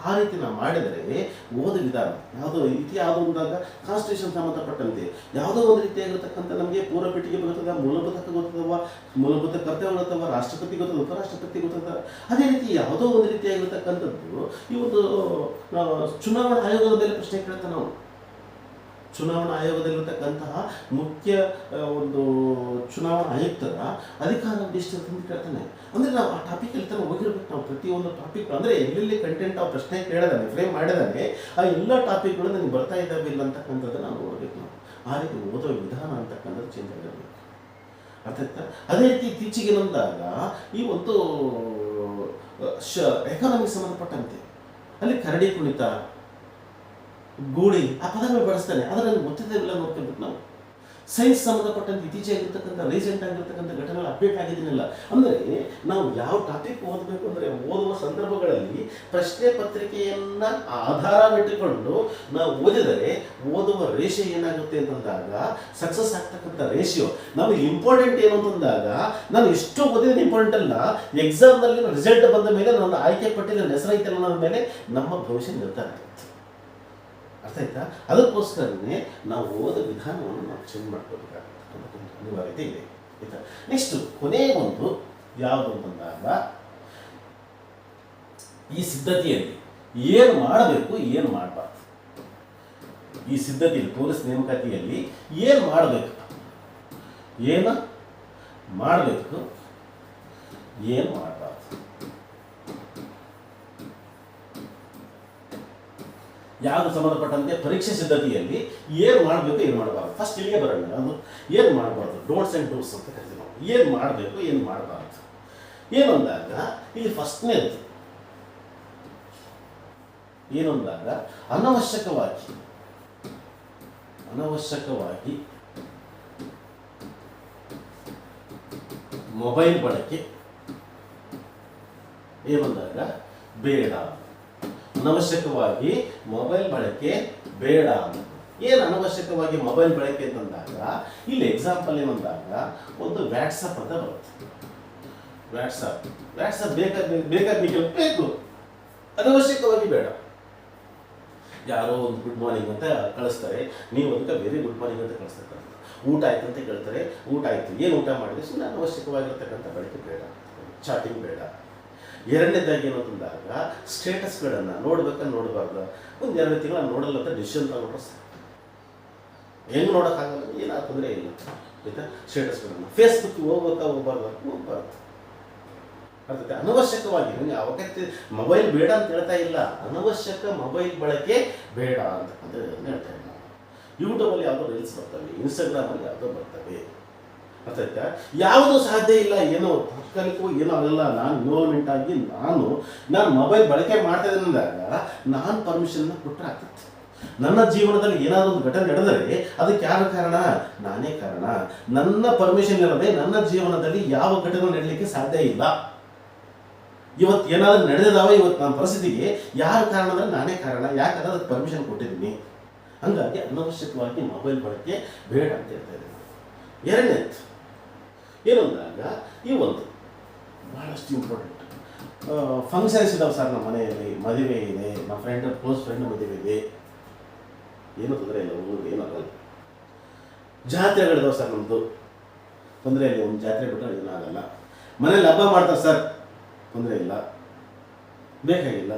ಆ ರೀತಿ ನಾವು ಮಾಡಿದರೆ ಓದ ವಿಧಾನ ಯಾವುದೋ ಯಾವುದು ಅಂದಾಗ ಕಾನ್ಸ್ಟಿಟ್ಯೂಷನ್ ಸಂಬಂಧಪಟ್ಟಂತೆ ಯಾವುದೋ ಒಂದು ರೀತಿಯಾಗಿರ್ತಕ್ಕಂಥ ನಮಗೆ ಪೂರ್ವ ಪೀಠಿಕೆ ಗೊತ್ತದ, ಮೂಲಭೂತ ಹಕ್ಕು ಗೊತ್ತದವ, ಮೂಲಭೂತ ಕರ್ತವ್ಯ ಗೊತ್ತವ, ರಾಷ್ಟ್ರಪತಿ ಗೊತ್ತದ, ಉಪರಾಷ್ಟ್ರಪತಿ ಗೊತ್ತದ. ಅದೇ ರೀತಿ ಯಾವುದೋ ಒಂದು ರೀತಿಯಾಗಿರ್ತಕ್ಕಂಥದ್ದು ಈ ಒಂದು ಚುನಾವಣಾ ಆಯೋಗದ ಮೇಲೆ ಪ್ರಶ್ನೆ ಕೇಳ್ತಾನೆ ನಾವು. ಚುನಾವಣಾ ಆಯೋಗದಲ್ಲಿರ್ತಕ್ಕಂತಹ ಮುಖ್ಯ ಒಂದು ಚುನಾವಣಾ ಆಯುಕ್ತರ ಅಧಿಕಾರ ಎಷ್ಟು ಅಂತ ಕೇಳ್ತಾನೆ. ಅಂದರೆ ನಾವು ಆ ಟಾಪಿಕ್ ಹೇಳ್ತಾನೆ ಹೋಗಿರ್ಬೇಕು ನಾವು. ಪ್ರತಿಯೊಂದು ಟಾಪಿಕ್ ಅಂದರೆ ಎಲ್ಲೆಲ್ಲಿ ಕಂಟೆಂಟ್ ಆ ಪ್ರಶ್ನೆ ಕೇಳಿದಾನೆ, ಫ್ರೇಮ್ ಮಾಡಿದಾನೆ, ಆ ಎಲ್ಲ ಟಾಪಿಕ್ಗಳು ನನಗೆ ಬರ್ತಾ ಇದ್ದಾವೆ ಇಲ್ಲ ಅಂತಕ್ಕಂಥದ್ದು ನಾವು ನೋಡಬೇಕು ನಾವು. ಆ ರೀತಿ ಓದೋ ವಿಧಾನ ಅಂತಕ್ಕಂಥದ್ದು ಚೇಂಜ್ ಆಗಿರಬೇಕು. ಅರ್ಥ ಆಯ್ತಾ? ಅದೇ ರೀತಿ ಇತ್ತೀಚೆಗೆ ಬಂದಾಗ ಈ ಒಂದು ಎಕಾನಮಿಗೆ ಸಂಬಂಧಪಟ್ಟಂತೆ ಅಲ್ಲಿ ಕರಡಿ ಕುಣಿತ, ಗೂಳಿ ಆ ಪದಗಳು ಬಳಸ್ತಾನೆ, ಆದರೆ ನನಗೆ ಗೊತ್ತಿದ್ದೆಲ್ಲ ನೋಡ್ಕೊಳ್ಬೇಕು ನಾವು. ಸೈನ್ಸ್ ಸಂಬಂಧಪಟ್ಟಂತೆ ಇತ್ತೀಚೆಯಾಗಿರ್ತಕ್ಕಂಥ ರೀಸೆಂಟ್ ಆಗಿರ್ತಕ್ಕಂಥ ಘಟನೆಗಳು ಅಪ್ಡೇಟ್ ಆಗಿದ್ದೀನಿಲ್ಲ. ಅಂದರೆ ನಾವು ಯಾವ ಟಾಪಿಕ್ ಓದಬೇಕು ಅಂದರೆ ಓದುವ ಸಂದರ್ಭಗಳಲ್ಲಿ ಪ್ರಶ್ನೆ ಪತ್ರಿಕೆಯನ್ನು ಆಧಾರವಿಟ್ಟುಕೊಂಡು ನಾವು ಓದಿದರೆ ಓದುವ ರೇಷಿಯೋ ಏನಾಗುತ್ತೆ ಅಂತಂದಾಗ, ಸಕ್ಸಸ್ ಆಗ್ತಕ್ಕಂಥ ರೇಷಿಯೋ ನಮಗೆ ಇಂಪಾರ್ಟೆಂಟ್ ಏನು ಅಂತಂದಾಗ, ನಾನು ಎಷ್ಟು ಓದಿದ್ರೆ ಇಂಪಾರ್ಟೆಂಟ್ ಅಲ್ಲ, ಎಕ್ಸಾಮ್ನಲ್ಲಿ ರಿಸಲ್ಟ್ ಬಂದ ಮೇಲೆ ನನ್ನ ಆಯ್ಕೆ ಪಟ್ಟಿಯಲ್ಲಿ ಹೆಸರೈತಲ್ಲ ಅನ್ನೋದ ಮೇಲೆ ನಮ್ಮ ಭವಿಷ್ಯ ನಿರ್ಧಾರ ಆಗುತ್ತೆ. ಅರ್ಥ ಆಯ್ತಾ? ಅದಕ್ಕೋಸ್ಕರನೇ ನಾವು ಓದೋ ವಿಧಾನವನ್ನು ನಾವು ಚೇಂಜ್ ಮಾಡ್ಕೋಬೇಕಾಗುತ್ತೆ, ಅನಿವಾರ್ಯತೆ ಇದೆ. ಆಯ್ತಾ? ನೆಕ್ಸ್ಟು ಕೊನೆಯ ಒಂದು ಯಾವುದು ಅಂತಂದಾಗ, ಈ ಸಿದ್ಧತೆಯಲ್ಲಿ ಏನು ಮಾಡಬೇಕು ಏನು ಮಾಡಬಾರ್ದು. ಈ ಸಿದ್ಧತೆಯಲ್ಲಿ ಪೊಲೀಸ್ ನೇಮಕಾತಿಯಲ್ಲಿ ಏನು ಮಾಡಬೇಕು, ಏನು ಮಾಡಬೇಕು, ಏನು ಮಾಡಬಾರ್ದು. ಯಾವುದು ಸಂಬಂಧಪಟ್ಟಂತೆ ಪರೀಕ್ಷೆ ಸಿದ್ಧತೆಯಲ್ಲಿ ಏನು ಮಾಡಬೇಕು ಏನು ಮಾಡಬಾರ್ದು. ಫಸ್ಟ್ ಇಲ್ಲಿಗೆ ಬರೋಣ. ಅದು ಏನು ಮಾಡಬಾರ್ದು, ಡೋಂಟ್ಸ್ ಆ್ಯಂಡ್ ಡೂಸ್ ಅಂತ ಕರಿತೀವಿ ನಾವು. ಏನು ಮಾಡಬೇಕು ಏನು ಮಾಡಬಾರ್ದು ಏನು ಅಂದಾಗ, ಇಲ್ಲಿ ಫಸ್ಟ್ನೇದು ಏನು ಅಂದಾಗ, ಅನವಶ್ಯಕವಾಗಿ ಮೊಬೈಲ್ ಬಳಕೆ ಏನಂದಾಗ ಬೇಡ. ಅನವಶ್ಯಕವಾಗಿ ಮೊಬೈಲ್ ಬಳಕೆ ಬೇಡ. ಏನು ಅನವಶ್ಯಕವಾಗಿ ಮೊಬೈಲ್ ಬಳಕೆ ಅಂತಂದಾಗ, ಇಲ್ಲಿ ಎಕ್ಸಾಂಪಲ್ ಏನಂದಾಗ ಒಂದು ವ್ಯಾಟ್ಸಪ್ ಅಂತ ಬರುತ್ತೆ. ವ್ಯಾಟ್ಸಪ್ ಬೇಕು, ಅನವಶ್ಯಕವಾಗಿ ಬೇಡ. ಯಾರೋ ಒಂದು ಗುಡ್ ಮಾರ್ನಿಂಗ್ ಅಂತ ಕಳಿಸ್ತಾರೆ, ನೀವು ಅದಕ್ಕೆ ವೆರಿ ಗುಡ್ ಮಾರ್ನಿಂಗ್ ಅಂತ ಕಳಿಸ್ತಾರೆ. ಊಟ ಆಯ್ತು ಅಂತ ಕೇಳ್ತಾರೆ, ಊಟ ಆಯ್ತು, ಏನು ಊಟ ಮಾಡಿದ್ರೆ ಸುಮ್ಮನೆ ಅನವಶ್ಯಕವಾಗಿರ್ತಕ್ಕಂಥ ಬಳಕೆ ಬೇಡ, ಚಾಟಿಂಗ್ ಬೇಡ. ಎರಡನೇದಾಗಿ ಏನು ಅಂತಂದಾಗ ಸ್ಟೇಟಸ್ಗಳನ್ನು ನೋಡಬಾರ್ದು. ಒಂದು 2 ತಿಂಗಳ ನೋಡಲ್ಲ ಅಂತ ಡಿಸಿಷನ್ ತಗೊಂಡ್ರೆ ಹೆಂಗೆ ನೋಡೋಕ್ಕಾಗಲ್ಲ, ಏನೂ ತೊಂದರೆ ಇಲ್ಲ ಆಯಿತಾ. ಸ್ಟೇಟಸ್ಗಳನ್ನು ಫೇಸ್ಬುಕ್ಗೆ ಹೋಗ್ಬಾರ್ದು. ಅರ್ಥಾತ್ ಅನವಶ್ಯಕವಾಗಿ ನನಗೆ ಅವಶ್ಯಕತೆ ಮೊಬೈಲ್ ಬೇಡ ಅಂತ ಹೇಳ್ತಾ ಇಲ್ಲ, ಅನವಶ್ಯಕ ಮೊಬೈಲ್ ಬಳಕೆ ಬೇಡ ಅಂತ ಹೇಳ್ತಾ ಇಲ್ಲ. ಯೂಟ್ಯೂಬಲ್ಲಿ ಯಾವುದೋ ರೀಲ್ಸ್ ಬರ್ತವೆ, ಇನ್ಸ್ಟಾಗ್ರಾಮಲ್ಲಿ ಯಾವುದೋ ಬರ್ತವೆ, ಅರ್ಥಾಯ್ತಾ. ಯಾವುದೂ ಸಾಧ್ಯ ಇಲ್ಲ, ಏನೋ ತಾತ್ಕಾಲಿಕವಾಗಿ ಏನೋ ಆಗಲ್ಲ. ನಾನು ಇನ್ವಾಲ್ವ್ಮೆಂಟ್ ಆಗಿ ನಾನು ಮೊಬೈಲ್ ಬಳಕೆ ಮಾಡ್ತಾ ಇದ್ದೀನಿ ಅಂದಾಗ ನಾನು ಪರ್ಮಿಷನ್ನ ಕೊಟ್ಟರೆ ಆಗ್ತಿತ್ತು. ನನ್ನ ಜೀವನದಲ್ಲಿ ಏನಾದರೂ ಒಂದು ಘಟನೆ ನಡೆದರೆ ಅದಕ್ಕೆ ಯಾರು ಕಾರಣ? ನಾನೇ ಕಾರಣ. ನನ್ನ ಪರ್ಮಿಷನ್ ಇರದೆ ನನ್ನ ಜೀವನದಲ್ಲಿ ಯಾವ ಘಟನೆ ನಡೀಲಿಕ್ಕೆ ಸಾಧ್ಯ ಇಲ್ಲ. ಇವತ್ತು ಏನಾದರೂ ನಡೆದಿದ್ದಾವೆ, ಇವತ್ತು ನನ್ನ ಪರಿಸ್ಥಿತಿಗೆ ಯಾರು ಕಾರಣ ಅಂದರೆ ನಾನೇ ಕಾರಣ. ಯಾಕಂದ್ರೆ ಅದಕ್ಕೆ ಪರ್ಮಿಷನ್ ಕೊಟ್ಟಿದ್ದೀನಿ. ಹಾಗಾಗಿ ಅನವಶ್ಯಕವಾಗಿ ಮೊಬೈಲ್ ಬಳಕೆ ಬೇಡ ಅಂತ ಹೇಳ್ತಾ ಇದ್ದೀನಿ. ಎರಡನೇದು ಏನು ಅಂದಾಗ ಈ ಒಂದು ಭಾಳಷ್ಟು ಇಂಪಾರ್ಟೆಂಟ್ ಫಂಕ್ಷನ್ಸ್ ಇದಾವೆ ಸರ್. ನಮ್ಮ ಮನೆಯಲ್ಲಿ ಮದುವೆ ಇದೆ, ನಮ್ಮ ಕ್ಲೋಸ್ ಫ್ರೆಂಡ್ ಮದುವೆ ಇದೆ, ಏನೂ ತೊಂದರೆ ಇಲ್ಲ, ಊರಿಗೆ ಏನಾಗಲ್ಲ. ಜಾತ್ರೆಗಳಿದಾವೆ ಸರ್, ನಮ್ಮದು ತೊಂದರೆ ಇಲ್ಲ, ಒಂದು ಜಾತ್ರೆ ಬಿಟ್ಟರೆ ಏನಾಗಲ್ಲ. ಮನೇಲಿ ಹಬ್ಬ ಮಾಡ್ತಾರೆ ಸರ್, ತೊಂದರೆ ಇಲ್ಲ, ಬೇಕಾಗಿಲ್ಲ.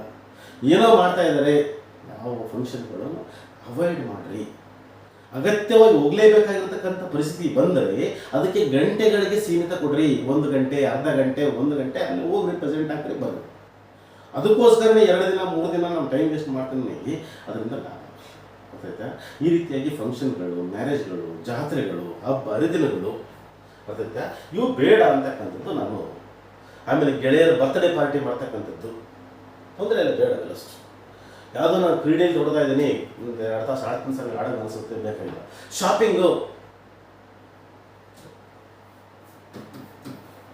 ಏನೋ ಮಾಡ್ತಾ ಇದ್ದಾರೆ, ಯಾವ ಫಂಕ್ಷನ್ಗಳನ್ನು ಅವಾಯ್ಡ್ ಮಾಡಿರಿ. ಅಗತ್ಯವಾಗಿ ಹೋಗಲೇಬೇಕಾಗಿರ್ತಕ್ಕಂಥ ಪರಿಸ್ಥಿತಿ ಬಂದರೆ ಅದಕ್ಕೆ ಗಂಟೆಗಳಿಗೆ ಸೀಮಿತ ಕೊಡ್ರಿ. 1 ಗಂಟೆ, ಅರ್ಧ ಗಂಟೆ, 1 ಗಂಟೆ ಅಲ್ಲಿ ಹೋಗ್ರಿ, ಪ್ರೆಸೆಂಟ್ ಹಾಕ್ರಿ, ಬರ್ರಿ. ಅದಕ್ಕೋಸ್ಕರನೇ 2 ದಿನ 3 ದಿನ ನಾವು ಟೈಮ್ ವೇಸ್ಟ್ ಮಾಡ್ತೀನಿ. ಅದರಿಂದ ಗೊತ್ತಾಯ್ತಾ. ಈ ರೀತಿಯಾಗಿ ಫಂಕ್ಷನ್ಗಳು, ಮ್ಯಾರೇಜ್ಗಳು, ಜಾತ್ರೆಗಳು, ಹಬ್ಬ ಹರಿದಿನಗಳು, ಗೊತ್ತಾಯ್ತಾ, ಇವು ಬೇಡ ಅಂತಕ್ಕಂಥದ್ದು ನಾನು. ಆಮೇಲೆ ಗೆಳೆಯರ ಬರ್ತ್ಡೇ ಪಾರ್ಟಿ ಮಾಡ್ತಕ್ಕಂಥದ್ದು ತೊಂದರೆ ಇಲ್ಲ, ಬೇಡ ಅಷ್ಟು. ಯಾವುದೋ ನಾನು ಕ್ರೀಡೆಯಲ್ಲಿ ತೊಡ್ತಾ ಇದ್ದೀನಿ, 2 ತಾಸು ಆಡ್ತೀನಿ ಸರ್, ಆಡೋದು ಅನಿಸುತ್ತೆ, ಬೇಕಾಗಿಲ್ಲ. ಶಾಪಿಂಗು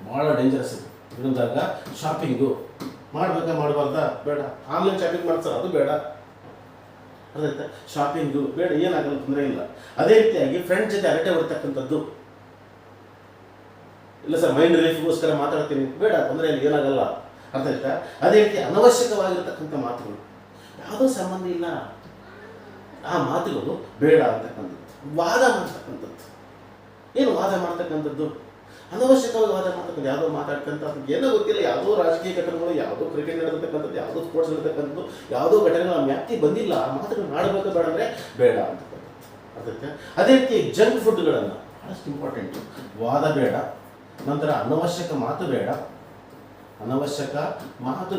ಭಾಳ ಡೇಂಜರಸ್ ಇದೆ. ಇನ್ನೊಂದಾಗ ಶಾಪಿಂಗು ಮಾಡಬಾರ್ದಾ? ಬೇಡ. ಆನ್ಲೈನ್ ಶಾಪಿಂಗ್ ಮಾಡ್ತಾರೆ, ಅದು ಬೇಡ. ಅದಾಯ್ತಾ, ಶಾಪಿಂಗು ಬೇಡ, ಏನಾಗಲ್ಲ, ತೊಂದರೆ ಇಲ್ಲ. ಅದೇ ರೀತಿಯಾಗಿ ಫ್ರೆಂಡ್ ಜೊತೆ ಹರಟೆ ಹೊಡ್ತಕ್ಕಂಥದ್ದು ಇಲ್ಲ ಸರ್, ಮೈಂಡ್ ರಿಲೀಫ್ಗೋಸ್ಕರ ಮಾತಾಡ್ತೀನಿ, ಬೇಡ, ತೊಂದರೆ ಇಲ್ಲ, ಏನಾಗಲ್ಲ. ಅರ್ಥ ಆಯ್ತಾ. ಅದೇ ರೀತಿ ಅನವಶ್ಯಕವಾಗಿರ್ತಕ್ಕಂಥ ಮಾತುಗಳು, ಯಾವುದೋ ಸಂಬಂಧ ಇಲ್ಲ ಆ ಮಾತುಗಳು ಬೇಡ ಅಂತಕ್ಕಂಥದ್ದು. ವಾದ ಮಾಡ್ತಕ್ಕಂಥದ್ದು, ಏನು ವಾದ ಮಾಡ್ತಕ್ಕಂಥದ್ದು? ಅನವಶ್ಯಕವಾಗಿ ವಾದ ಮಾಡ್ತಕ್ಕಂಥ, ಯಾವುದೋ ಮಾತಾಡ್ತಕ್ಕಂಥದ್ದು, ಏನೋ ಗೊತ್ತಿಲ್ಲ, ಯಾವುದೋ ರಾಜಕೀಯ ಘಟನೆಗಳು, ಯಾವುದೋ ಕ್ರಿಕೆಟ್ ನಡೆದಕ್ಕಂಥದ್ದು, ಯಾವುದೋ ಸ್ಪೋರ್ಟ್ಸ್ ನಡೆದಕ್ಕಂಥದ್ದು, ಯಾವುದೋ ಘಟನೆಗಳು ನಮ್ಮ ವ್ಯಾಪ್ತಿ ಬಂದಿಲ್ಲ, ಆ ಮಾತುಗಳು ಮಾಡಬೇಕು ಬೇಡ ಅಂದರೆ ಬೇಡ ಅಂತಕ್ಕಂಥದ್ದು. ಅದಕ್ಕೆ ಅದೇ ರೀತಿ ಜಂಕ್ ಫುಡ್ಗಳನ್ನು ಭಾಳಷ್ಟು ಇಂಪಾರ್ಟೆಂಟು. ವಾದ ಬೇಡ, ನಂತರ ಅನವಶ್ಯಕ ಮಾತು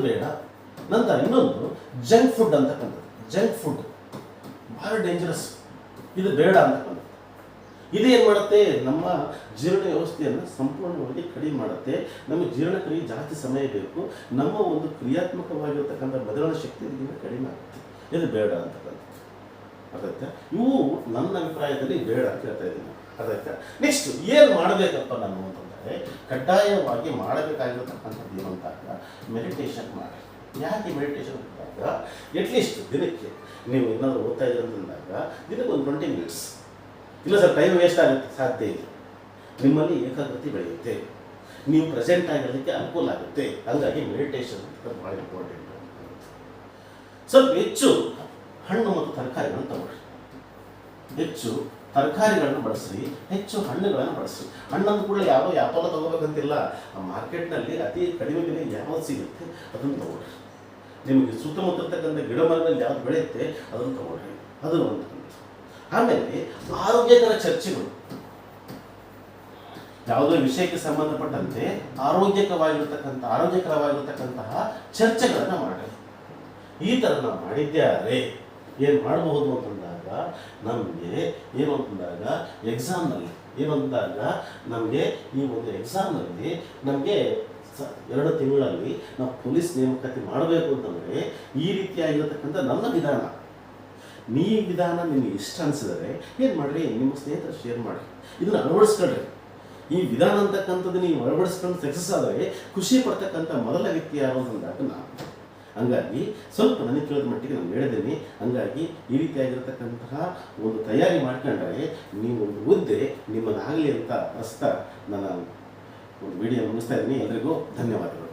ಬೇಡ, ನಂತರ ಇನ್ನೊಂದು ಜಂಕ್ ಫುಡ್ ಅಂತಕ್ಕಂಥದ್ದು. ಜಂಕ್ ಫುಡ್ ಭಾಳ ಡೇಂಜರಸ್, ಇದು ಬೇಡ ಅಂತಕ್ಕಂಥದ್ದು. ಇದು ಏನು ಮಾಡುತ್ತೆ? ನಮ್ಮ ಜೀರ್ಣ ವ್ಯವಸ್ಥೆಯನ್ನು ಸಂಪೂರ್ಣವಾಗಿ ಕಡಿಮೆ ಮಾಡುತ್ತೆ. ನಮಗೆ ಜೀರ್ಣಕ್ರಿಯೆ ಜಾಸ್ತಿ ಸಮಯ ಬೇಕು, ನಮ್ಮ ಒಂದು ಕ್ರಿಯಾತ್ಮಕವಾಗಿರ್ತಕ್ಕಂಥ ಬದಲಾವಣೆ ಶಕ್ತಿ ಇದರಿಂದ ಕಡಿಮೆ ಆಗುತ್ತೆ. ಇದು ಬೇಡ ಅಂತಕ್ಕಂಥದ್ದು. ಅದಾಯ್ತಾ. ಇವು ನನ್ನ ಅಭಿಪ್ರಾಯದಲ್ಲಿ ಬೇಡ ಅಂತ ಹೇಳ್ತಾ ಇದ್ದೀನಿ. ಅದಾಯ್ತಾ. ನೆಕ್ಸ್ಟ್ ಏನು ಮಾಡಬೇಕಪ್ಪ ನಾನು ಅಂತಂದರೆ, ಕಡ್ಡಾಯವಾಗಿ ಮಾಡಬೇಕಾಗಿರತಕ್ಕಂಥದ್ದು ಏನು ಅಂತಾಗ ಮೆಡಿಟೇಷನ್ ಮಾಡಿ. ಯಾಕೆ ಮೆಡಿಟೇಷನ್ ಅಂದಾಗ, ಅಟ್ಲೀಸ್ಟ್ ದಿನಕ್ಕೆ ನೀವು ಏನಾದರೂ ಓದ್ತಾ ಇದ್ದೀರ ಅಂತಂದಾಗ ದಿನಕ್ಕೆ ಒಂದು 20 ಮಿನಿಟ್ಸ್. ಇಲ್ಲ ಸರ್, ಟೈಮ್ ವೇಸ್ಟ್ ಆಗುತ್ತೆ, ಸಾಧ್ಯ ಇಲ್ಲ. ನಿಮ್ಮಲ್ಲಿ ಏಕಾಗ್ರತೆ ಬೆಳೆಯುತ್ತೆ, ನೀವು ಪ್ರೆಸೆಂಟ್ ಆಗಿರೋದಕ್ಕೆ ಅನುಕೂಲ ಆಗುತ್ತೆ. ಹಾಗಾಗಿ ಮೆಡಿಟೇಷನ್ ಭಾಳ ಇಂಪಾರ್ಟೆಂಟ್. ಸ್ವಲ್ಪ ಹೆಚ್ಚು ಹಣ್ಣು ಮತ್ತು ತರಕಾರಿಗಳನ್ನು ತಗೊಳ್ಳಿ, ಹೆಚ್ಚು ತರಕಾರಿಗಳನ್ನು ಬಳಸ್ರಿ, ಹೆಚ್ಚು ಹಣ್ಣುಗಳನ್ನು ಬಳಸ್ರಿ. ಹಣ್ಣಂದ ಕೂಡಲೇ ಯಾವುದೋ ಯಾಪಲ ತಗೋಬೇಕಂತಿಲ್ಲ, ಮಾರ್ಕೆಟ್ನಲ್ಲಿ ಅತಿ ಕಡಿಮೆ ಬೆಲೆ ಯಾವ್ದು ಸಿಗುತ್ತೆ ಅದನ್ನು ತಗೊಳ್ರಿ. ನಿಮಗೆ ಸುತ್ತಮುತ್ತರ್ತಕ್ಕಂಥ ಗಿಡ ಮರಗಳಲ್ಲಿ ಯಾವ್ದು ಬೆಳೆಯುತ್ತೆ ಅದನ್ನು ತಗೊಳ್ರಿ, ಅದು ಒಂದು. ಆಮೇಲೆ ಆರೋಗ್ಯಕರ ಚರ್ಚೆಗಳು, ಯಾವುದೋ ವಿಷಯಕ್ಕೆ ಸಂಬಂಧಪಟ್ಟಂತೆ ಆರೋಗ್ಯಕರವಾಗಿರ್ತಕ್ಕಂತಹ ಚರ್ಚೆಗಳನ್ನು ಮಾಡಿ. ಈ ಥರ ನಾವು ಮಾಡಿದ್ದೇ ಆದರೆ ಏನು ಮಾಡಬಹುದು ಅಂತಂದಾಗ, ನಮಗೆ ಏನು ಅಂತಂದಾಗ ಎಕ್ಸಾಮ್ನಲ್ಲಿ ನಮಗೆ ಈ ಒಂದು ಎಕ್ಸಾಮ್ನಲ್ಲಿ ನಮಗೆ 2 ತಿಂಗಳಲ್ಲಿ ನಾವು ಪೊಲೀಸ್ ನೇಮಕಾತಿ ಮಾಡಬೇಕು ಅಂತಂದರೆ ಈ ರೀತಿಯಾಗಿರತಕ್ಕಂಥ ನನ್ನ ವಿಧಾನ, ನಿಮಗೆ ಇಷ್ಟ ಅನಿಸಿದರೆ ಏನು ಮಾಡಿರಿ, ನಿಮ್ಮ ಸ್ನೇಹಿತರು ಶೇರ್ ಮಾಡಿರಿ, ಇದನ್ನು ಅಳವಡಿಸ್ಕೊಳ್ರಿ. ಈ ವಿಧಾನ ಅಂತಕ್ಕಂಥದ್ದು ನೀವು ಅಳವಡಿಸ್ಕೊಂಡು ಸಕ್ಸಸ್ ಆದರೆ ಖುಷಿ ಪಡ್ತಕ್ಕಂಥ ಮೊದಲ ವ್ಯಕ್ತಿ ಯಾರು ಅಂತಂದಾಗ ನಾನು. ಹಂಗಾಗಿ ಸ್ವಲ್ಪ ನನಗೆ ಕೇಳಿದ ಮಟ್ಟಿಗೆ ನಾನು ಹೇಳಿದ್ದೀನಿ. ಹಂಗಾಗಿ ಈ ರೀತಿಯಾಗಿರ್ತಕ್ಕಂತಹ ಒಂದು ತಯಾರಿ ಮಾಡ್ಕೊಂಡ್ರೆ ನೀವು ಒಂದು ಹುದ್ದೆ ನಿಮ್ಮನ್ನಾಗಲಿ ಅಂತ ಪ್ರಸ್ತ ನನ್ನ ಒಂದು ವಿಡಿಯೋ ಮುಗಿಸ್ತಾ ಇದ್ದೀನಿ. ಎಲ್ರಿಗೂ ಧನ್ಯವಾದಗಳು.